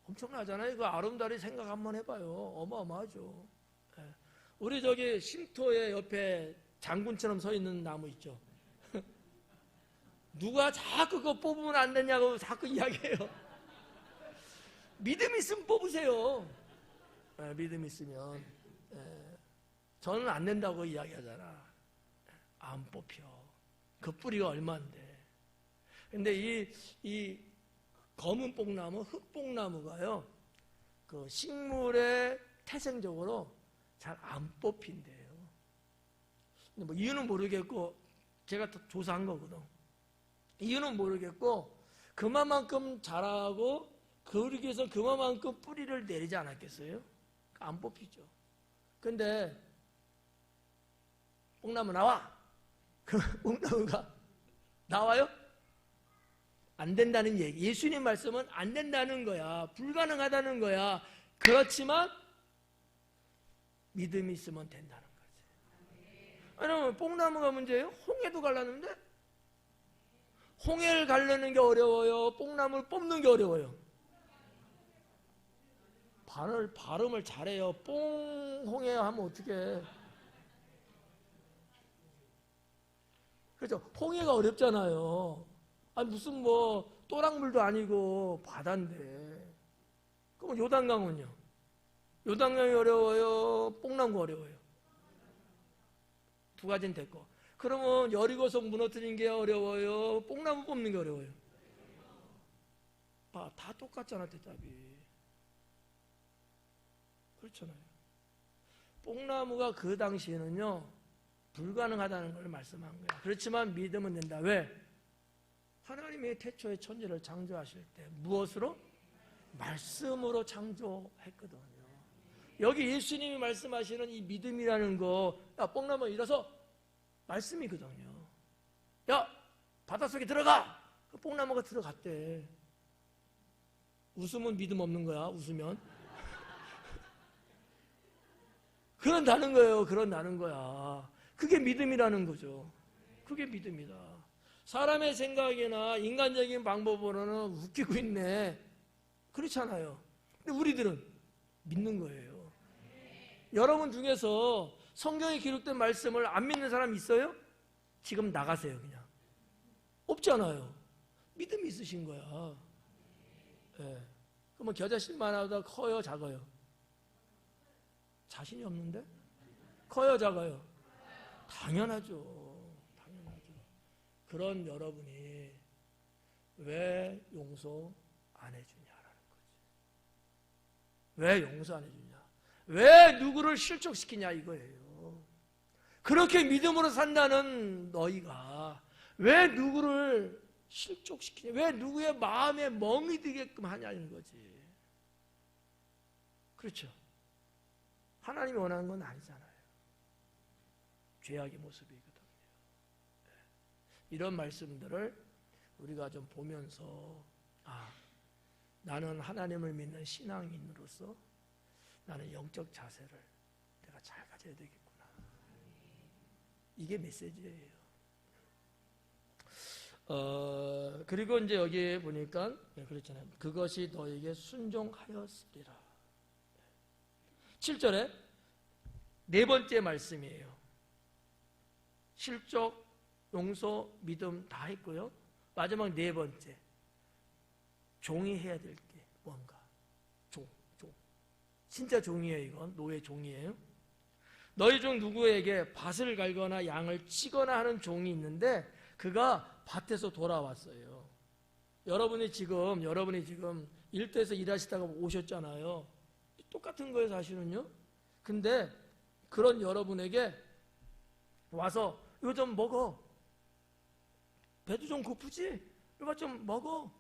엄청나잖아요. 그 아름다리 생각 한번 해봐요. 어마어마하죠. 우리 저기 쉼터의 옆에 장군처럼 서 있는 나무 있죠. 누가 자꾸 그거 뽑으면 안 되냐고 자꾸 이야기해요. 믿음 있으면 뽑으세요. 믿음 있으면. 저는 안 된다고 이야기하잖아. 안 뽑혀. 그 뿌리가 얼마인데. 근데 이 검은 뽕나무, 흑뽕나무가요, 그 식물의 태생적으로 잘 안 뽑힌대요. 근데 뭐 이유는 모르겠고, 제가 또 조사한 거거든. 이유는 모르겠고, 그만큼 자라고, 그러기 위해서 그만큼 뿌리를 내리지 않았겠어요? 안 뽑히죠. 근데, 뽕나무 나와! 그 뽕나무가 나와요? 안 된다는 얘기. 예수님 말씀은 안 된다는 거야. 불가능하다는 거야. 그렇지만 믿음이 있으면 된다는 거지. 왜냐면 뽕나무가 문제예요? 홍해도 갈라는데? 홍해를 가르는 게 어려워요? 뽕나무를 뽑는 게 어려워요? 발음을 잘해요. 뽕홍해 하면 어떡해. 그렇죠? 홍해가 어렵잖아요. 아니 무슨 뭐 또랑물도 아니고 바다인데. 그럼 요단강은요? 요단강이 어려워요? 뽕나무가 어려워요? 두 가지는 됐고. 그러면 여리고성 무너뜨리는 게 어려워요? 뽕나무 뽑는 게 어려워요? 다 똑같잖아, 대답이. 그렇잖아요. 뽕나무가 그 당시에는요, 불가능하다는 걸 말씀한 거예요. 그렇지만 믿으면 된다. 왜? 하나님이 태초에 천지를 창조하실 때 무엇으로? 말씀으로 창조했거든요. 여기 예수님이 말씀하시는 이 믿음이라는 거, 야, 뽕나무 일어서! 말씀이거든요. 야, 바닷속에 들어가! 그 뽕나무가 들어갔대. 웃으면 믿음 없는 거야, 웃으면. 그런다는 거예요, 그런다는 거야. 그게 믿음이라는 거죠. 그게 믿음이다. 사람의 생각이나 인간적인 방법으로는 웃기고 있네. 그렇잖아요. 근데 우리들은 믿는 거예요. 여러분 중에서 성경에 기록된 말씀을 안 믿는 사람 있어요? 지금 나가세요. 그냥. 없잖아요. 믿음이 있으신 거야. 예. 그러면 겨자씨만하다 커요, 작아요? 자신이 없는데? 커요, 작아요? 당연하죠. 당연하죠. 그런 여러분이 왜 용서 안 해주냐라는 거지. 왜 용서 안 해주냐? 왜 누구를 실족시키냐 이거예요. 그렇게 믿음으로 산다는 너희가 왜 누구를 실족시키냐? 왜 누구의 마음에 멍이 들게끔 하냐는 거지. 그렇죠? 하나님이 원하는 건 아니잖아요. 죄악의 모습이거든요. 이런 말씀들을 우리가 좀 보면서 나는 하나님을 믿는 신앙인으로서 나는 영적 자세를 내가 잘 가져야 되겠구나. 이게 메시지예요. 그리고 이제 여기 보니까 그렇잖아요. 그것이 너에게 순종하였으리라. 7절에 네 번째 말씀이에요. 실족, 용서, 믿음 다 했고요. 마지막 네 번째. 종이 해야 될 게 뭔가. 종. 진짜 종이에요, 이건. 노예 종이에요. 너희 중 누구에게 밭을 갈거나 양을 치거나 하는 종이 있는데 그가 밭에서 돌아왔어요. 여러분이 지금 일터에서 일하시다가 오셨잖아요. 똑같은 거예요, 사실은요. 근데 그런 여러분에게 와서 이거 좀 먹어. 배도 좀 고프지? 이거 좀 먹어.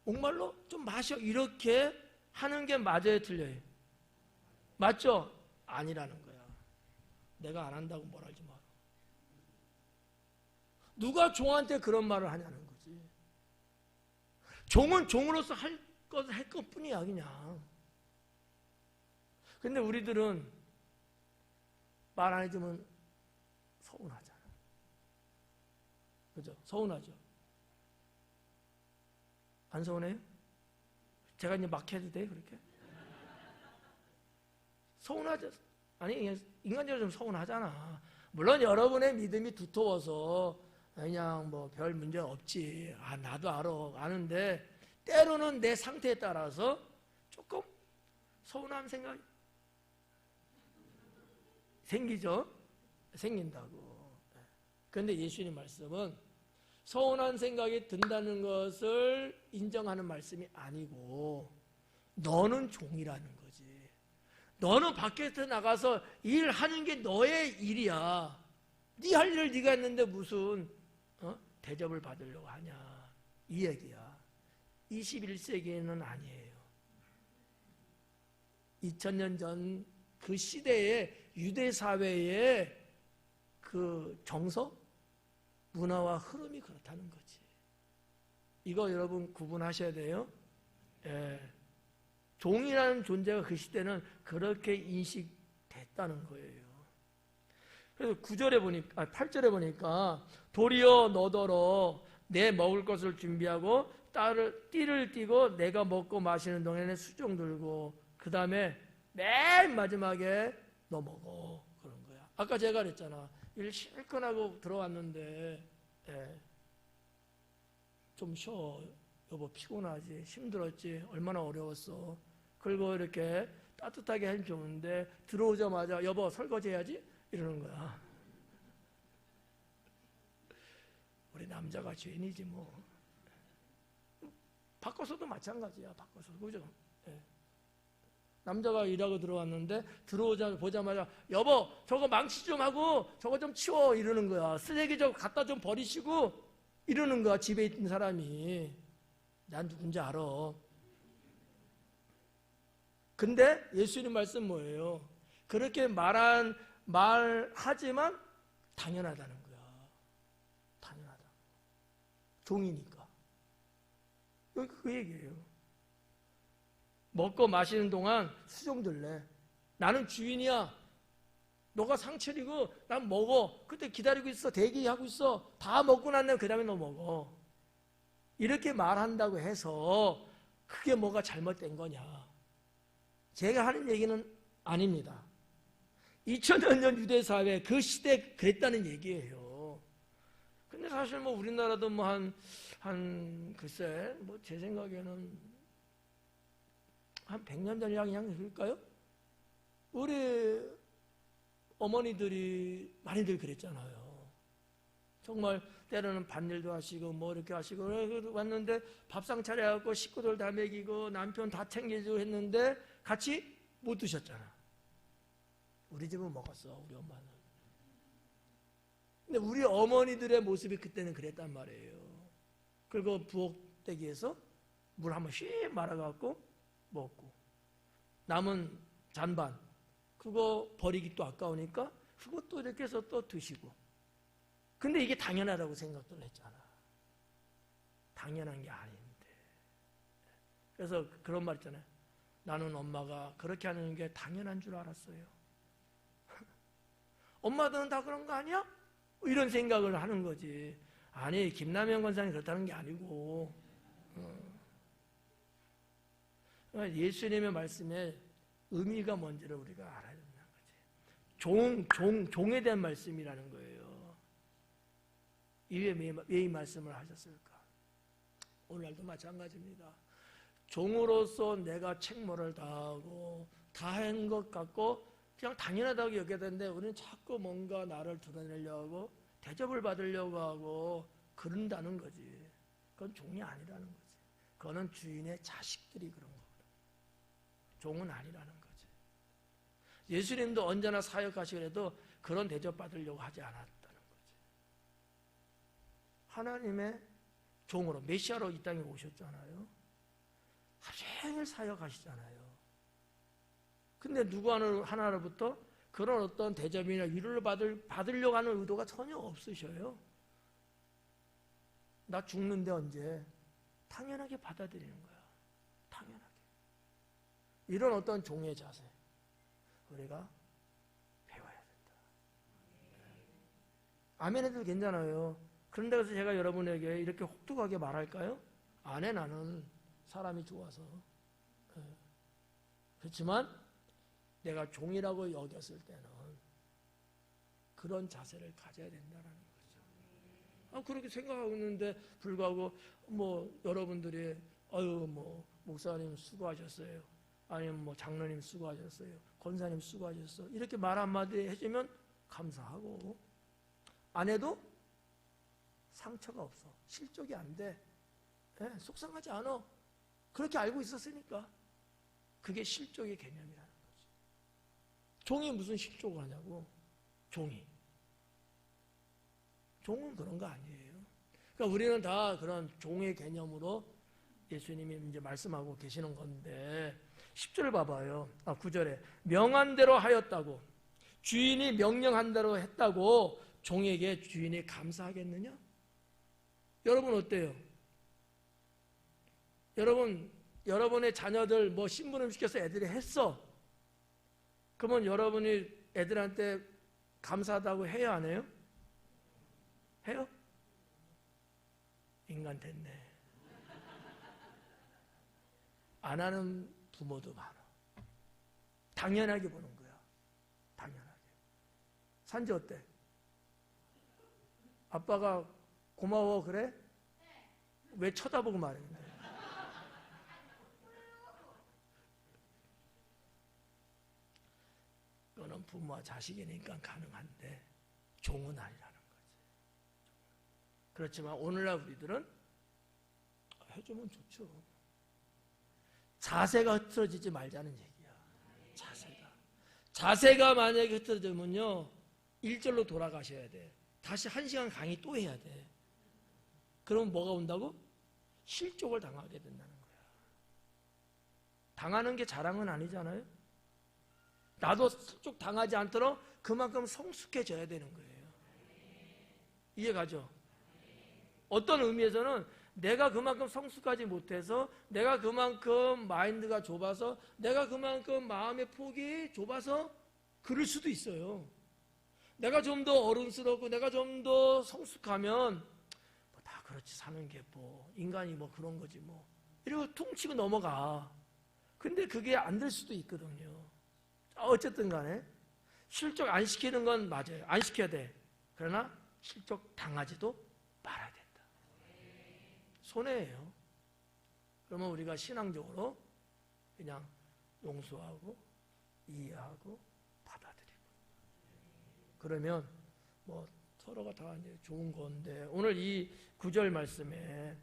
목말로? 좀 마셔. 이렇게 하는 게 맞아요, 틀려요? 맞죠? 아니라는 거야. 내가 안 한다고 뭘 하지 마라. 누가 종한테 그런 말을 하냐는 거지. 종은 종으로서 할 것뿐이야, 그냥. 근데 우리들은 말 안 해주면 서운하잖아. 그죠? 서운하죠? 안 서운해요? 제가 이제 막 해도 돼요, 그렇게? 서운하죠? 아니, 인간적으로 좀 서운하잖아. 물론 여러분의 믿음이 두터워서 그냥 뭐 별 문제 없지. 나도 아는데 때로는 내 상태에 따라서 조금 서운한 생각이 생기죠? 생긴다고. 그런데 예수님 말씀은 서운한 생각이 든다는 것을 인정하는 말씀이 아니고 너는 종이라는 거지. 너는 밖에서 나가서 일하는 게 너의 일이야. 네 할 일을 네가 했는데 무슨 대접을 받으려고 하냐. 이 얘기야. 21세기에는 아니에요. 2000년 전 그 시대의 유대 사회의 그 정서, 문화와 흐름이 그렇다는 거지. 이거 여러분 구분하셔야 돼요. 예. 종이라는 존재가 그 시대는 그렇게 인식됐다는 거예요. 그래서 8절에 보니까 도리어 너더러 내 먹을 것을 준비하고 띠를 띠고 내가 먹고 마시는 동안에 수종 들고 그 다음에 맨 마지막에 너 먹어. 그런 거야. 아까 제가 그랬잖아. 일 실컷 하고 들어왔는데 좀 쉬어. 여보 피곤하지? 힘들었지? 얼마나 어려웠어? 그리고 이렇게 따뜻하게 해주는데 들어오자마자 여보 설거지 해야지? 이러는 거야. 우리 남자가 죄인이지 뭐. 바꿔서도 마찬가지야. 바꿔서. 그죠? 남자가 일하고 들어왔는데 보자마자 여보 저거 망치 좀 하고 저거 좀 치워 이러는 거야. 쓰레기 좀 갖다 좀 버리시고 이러는 거야. 집에 있는 사람이. 난 누군지 알아. 근데 예수님 말씀 뭐예요? 그렇게 말하지만 당연하다는 거야. 당연하다. 종이니까. 여기 그 얘기예요. 먹고 마시는 동안 수종들래. 나는 주인이야. 너가 상철이고 난 먹어. 그때 기다리고 있어. 대기하고 있어. 다 먹고 난 다음에 그 다음에 너 먹어. 이렇게 말한다고 해서 그게 뭐가 잘못된 거냐. 제가 하는 얘기는 아닙니다. 2000년 전 유대 사회 그 시대 그랬다는 얘기예요. 근데 사실 뭐 우리나라도 뭐 글쎄 뭐 제 생각에는 한 100년 전 이야기일까요? 우리 어머니들이 많이들 그랬잖아요. 정말 때로는 밭일도 하시고 뭐 이렇게 하시고 왔는데 밥상 차려갖고 식구들 다 먹이고 남편 다 챙겨주고 했는데 같이 못 드셨잖아. 우리 집은 먹었어, 우리 엄마는. 근데 우리 어머니들의 모습이 그때는 그랬단 말이에요. 그리고 부엌대기에서 물 한번 씩 말아갖고 먹고 남은 잔반 그거 버리기 또 아까우니까 그것도 이렇게 해서 또 드시고. 근데 이게 당연하다고 생각들 했잖아. 당연한 게 아닌데. 그래서 그런 말 있잖아요. 나는 엄마가 그렇게 하는 게 당연한 줄 알았어요. 엄마들은 다 그런 거 아니야? 이런 생각을 하는 거지. 아니, 김남현 권사님 그렇다는 게 아니고 예수님의 말씀에 의미가 뭔지를 우리가 알아야 된다는 거지. 종에 대한 말씀이라는 거예요. 왜 이 말씀을 하셨을까? 오늘날도 마찬가지입니다. 종으로서 내가 책무를 다하고 다한 것 같고 그냥 당연하다고 여겨야 되는데 우리는 자꾸 뭔가 나를 드러내려고 하고 대접을 받으려고 하고 그런다는 거지. 그건 종이 아니라는 거지. 그거는 주인의 자식들이 그런 거거든. 종은 아니라는 거지. 예수님도 언제나 사역하시더라도 그런 대접 받으려고 하지 않았다는 거지. 하나님의 종으로 메시아로 이 땅에 오셨잖아요. 하루 종일 사역하시잖아요. 근데 누구 하나로부터 그런 어떤 대접이나 위로를 받으려고 하는 의도가 전혀 없으셔요. 나 죽는데 언제? 당연하게 받아들이는 거야. 당연하게. 이런 어떤 종의 자세 우리가 배워야 된다. 아멘 해도 괜찮아요. 그런데 그래서 제가 여러분에게 이렇게 혹독하게 말할까요? 안에 나는 사람이 좋아서. 그렇지만 내가 종이라고 여겼을 때는 그런 자세를 가져야 된다는 거죠. 그렇게 생각하고 있는데 불구하고 뭐 여러분들이 뭐 목사님 수고하셨어요. 아니면 뭐 장로님 수고하셨어요. 권사님 수고하셨어. 이렇게 말 한마디 해주면 감사하고 안 해도 상처가 없어. 실족이 안 돼. 속상하지 않아. 그렇게 알고 있었으니까. 그게 실족의 개념이라는 거지. 종이 무슨 실족을 하냐고. 종은 그런 거 아니에요. 그러니까 우리는 다 그런 종의 개념으로 예수님이 이제 말씀하고 계시는 건데 10절 봐봐요. 9절에 명한 대로 하였다고 주인이 명령한 대로 했다고 종에게 주인이 감사하겠느냐? 여러분 어때요? 여러분의 자녀들 뭐 신부름 시켜서 애들이 했어. 그러면 여러분이 애들한테 감사하다고 해요, 안 해요? 해요? 인간 됐네. 안 하는 부모도 많아. 당연하게 보는 거야. 당연하게. 산지 어때? 아빠가 고마워 그래? 왜 쳐다보고 말했는데? 그거는 부모와 자식이니까 가능한데 종은 아니라는 거지. 그렇지만 오늘날 우리들은 해주면 좋죠. 자세가 흐트러지지 말자는 얘기야. 자세가 만약에 흐트러지면요 1절로 돌아가셔야 돼. 다시 1시간 강의 또 해야 돼. 그러면 뭐가 온다고? 실족을 당하게 된다는 거야. 당하는 게 자랑은 아니잖아요. 나도 실족 당하지 않도록 그만큼 성숙해져야 되는 거예요. 이해가죠? 어떤 의미에서는 내가 그만큼 성숙하지 못해서 내가 그만큼 마인드가 좁아서 내가 그만큼 마음의 폭이 좁아서 그럴 수도 있어요. 내가 좀 더 어른스럽고 내가 좀 더 성숙하면 뭐 다 그렇지 사는 게 뭐 인간이 뭐 그런 거지 뭐 이러고 퉁치고 넘어가. 근데 그게 안 될 수도 있거든요. 어쨌든 간에 실족 안 시키는 건 맞아요. 안 시켜야 돼. 그러나 실족 당하지도 말아야 된다. 손해예요. 그러면 우리가 신앙적으로 그냥 용서하고 이해하고 받아들이고, 그러면 뭐 서로가 다 이제 좋은 건데, 오늘 이 9절 말씀에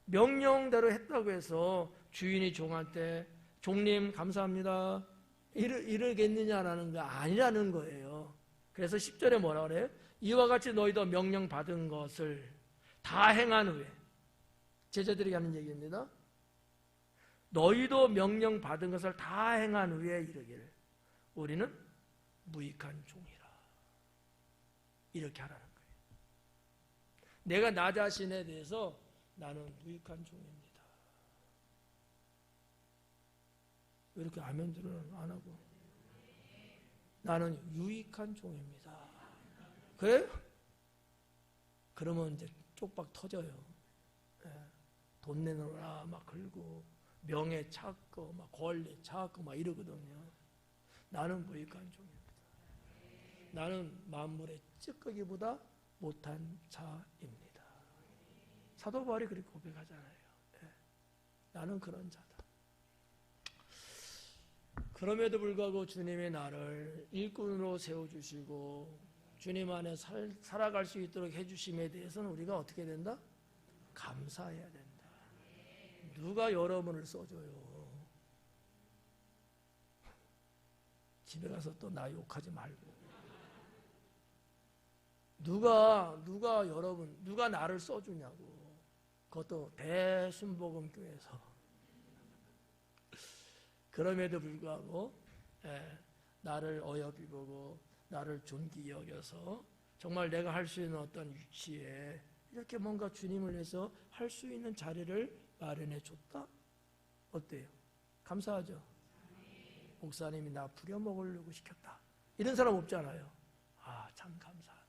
명령대로 했다고 해서 주인이 종한테 종님 감사합니다 이러겠느냐라는 거 아니라는 거예요. 그래서 10절에 뭐라 그래요? 이와 같이 너희도 명령 받은 것을 다 행한 후에, 제자들에게 하는 얘기입니다. 너희도 명령 받은 것을 다 행한 후에 이르기를 우리는 무익한 종이라, 이렇게 하라는 거예요. 내가 나 자신에 대해서 나는 무익한 종입니다. 왜 이렇게 아멘들은 안 하고? 나는 유익한 종입니다. 그래요? 그러면 이제 쪽박 터져요. 돈 내놓으라 막 긁고, 명예 찾고 막 권리 찾고 막 이러거든요. 나는 무익한 종입니다. 나는 만물의 찌꺼기보다 못한 자입니다. 사도 바울이 그렇게 고백하잖아요. 나는 그런 자다. 그럼에도 불구하고 주님이 나를 일꾼으로 세워주시고 주님 안에 살아갈 수 있도록 해주심에 대해서는 우리가 어떻게 된다? 감사해야 된다. 누가 여러분을 써줘요? 집에 가서 또 나 욕하지 말고. 누가 나를 써주냐고. 그것도 대순복음교회에서. 그럼에도 불구하고 나를 어여비 보고 나를 존귀 여겨서 정말 내가 할 수 있는 어떤 위치에 이렇게 뭔가 주님을 위해서 할 수 있는 자리를 마련해 줬다? 어때요? 감사하죠? 목사님이 나 부려먹으려고 시켰다. 이런 사람 없잖아요. 아, 참 감사하다.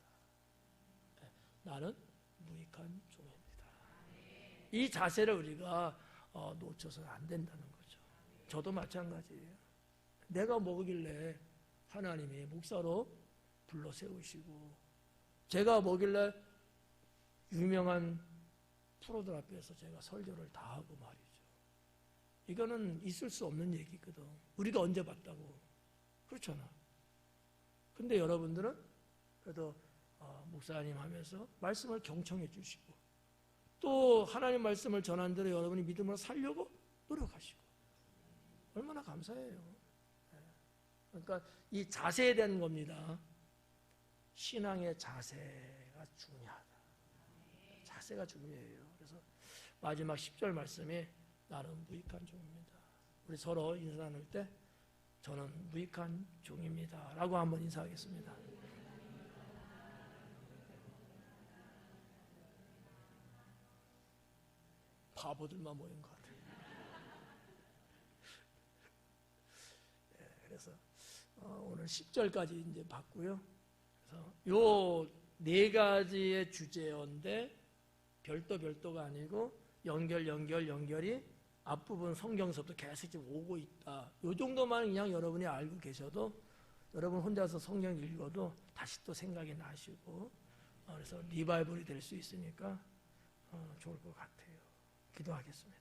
나는 무익한 종입니다. 이 자세를 우리가 놓쳐서는 안 된다는 거죠. 저도 마찬가지예요. 내가 뭐길래 하나님이 목사로 불러 세우시고, 제가 뭐길래 유명한 프로들 앞에서 제가 설교를 다 하고 말이죠. 이거는 있을 수 없는 얘기거든. 우리가 언제 봤다고. 그렇잖아. 근데 여러분들은 그래도 목사님 하면서 말씀을 경청해 주시고, 또 하나님 말씀을 전한 대로 여러분이 믿음으로 살려고 노력하시고, 얼마나 감사해요. 그러니까 이 자세에 대한 겁니다. 신앙의 자세가 중요하다. 자세가 중요해요. 그래서 마지막 10절 말씀에 나는 무익한 종입니다. 우리 서로 인사 나눌 때 저는 무익한 종입니다 라고 한번 인사하겠습니다. 바보들만 모인 것 같아요. 그래서 오늘 10절까지 이제 봤고요. 그래서 요 네 가지의 주제인데 별도가 아니고 연결이 앞부분 성경서부터 계속 지금 오고 있다. 요 정도만 그냥 여러분이 알고 계셔도, 여러분 혼자서 성경 읽어도 다시 또 생각이 나시고, 그래서 리바이벌이 될 수 있으니까 좋을 것 같아요. 기도하겠습니다.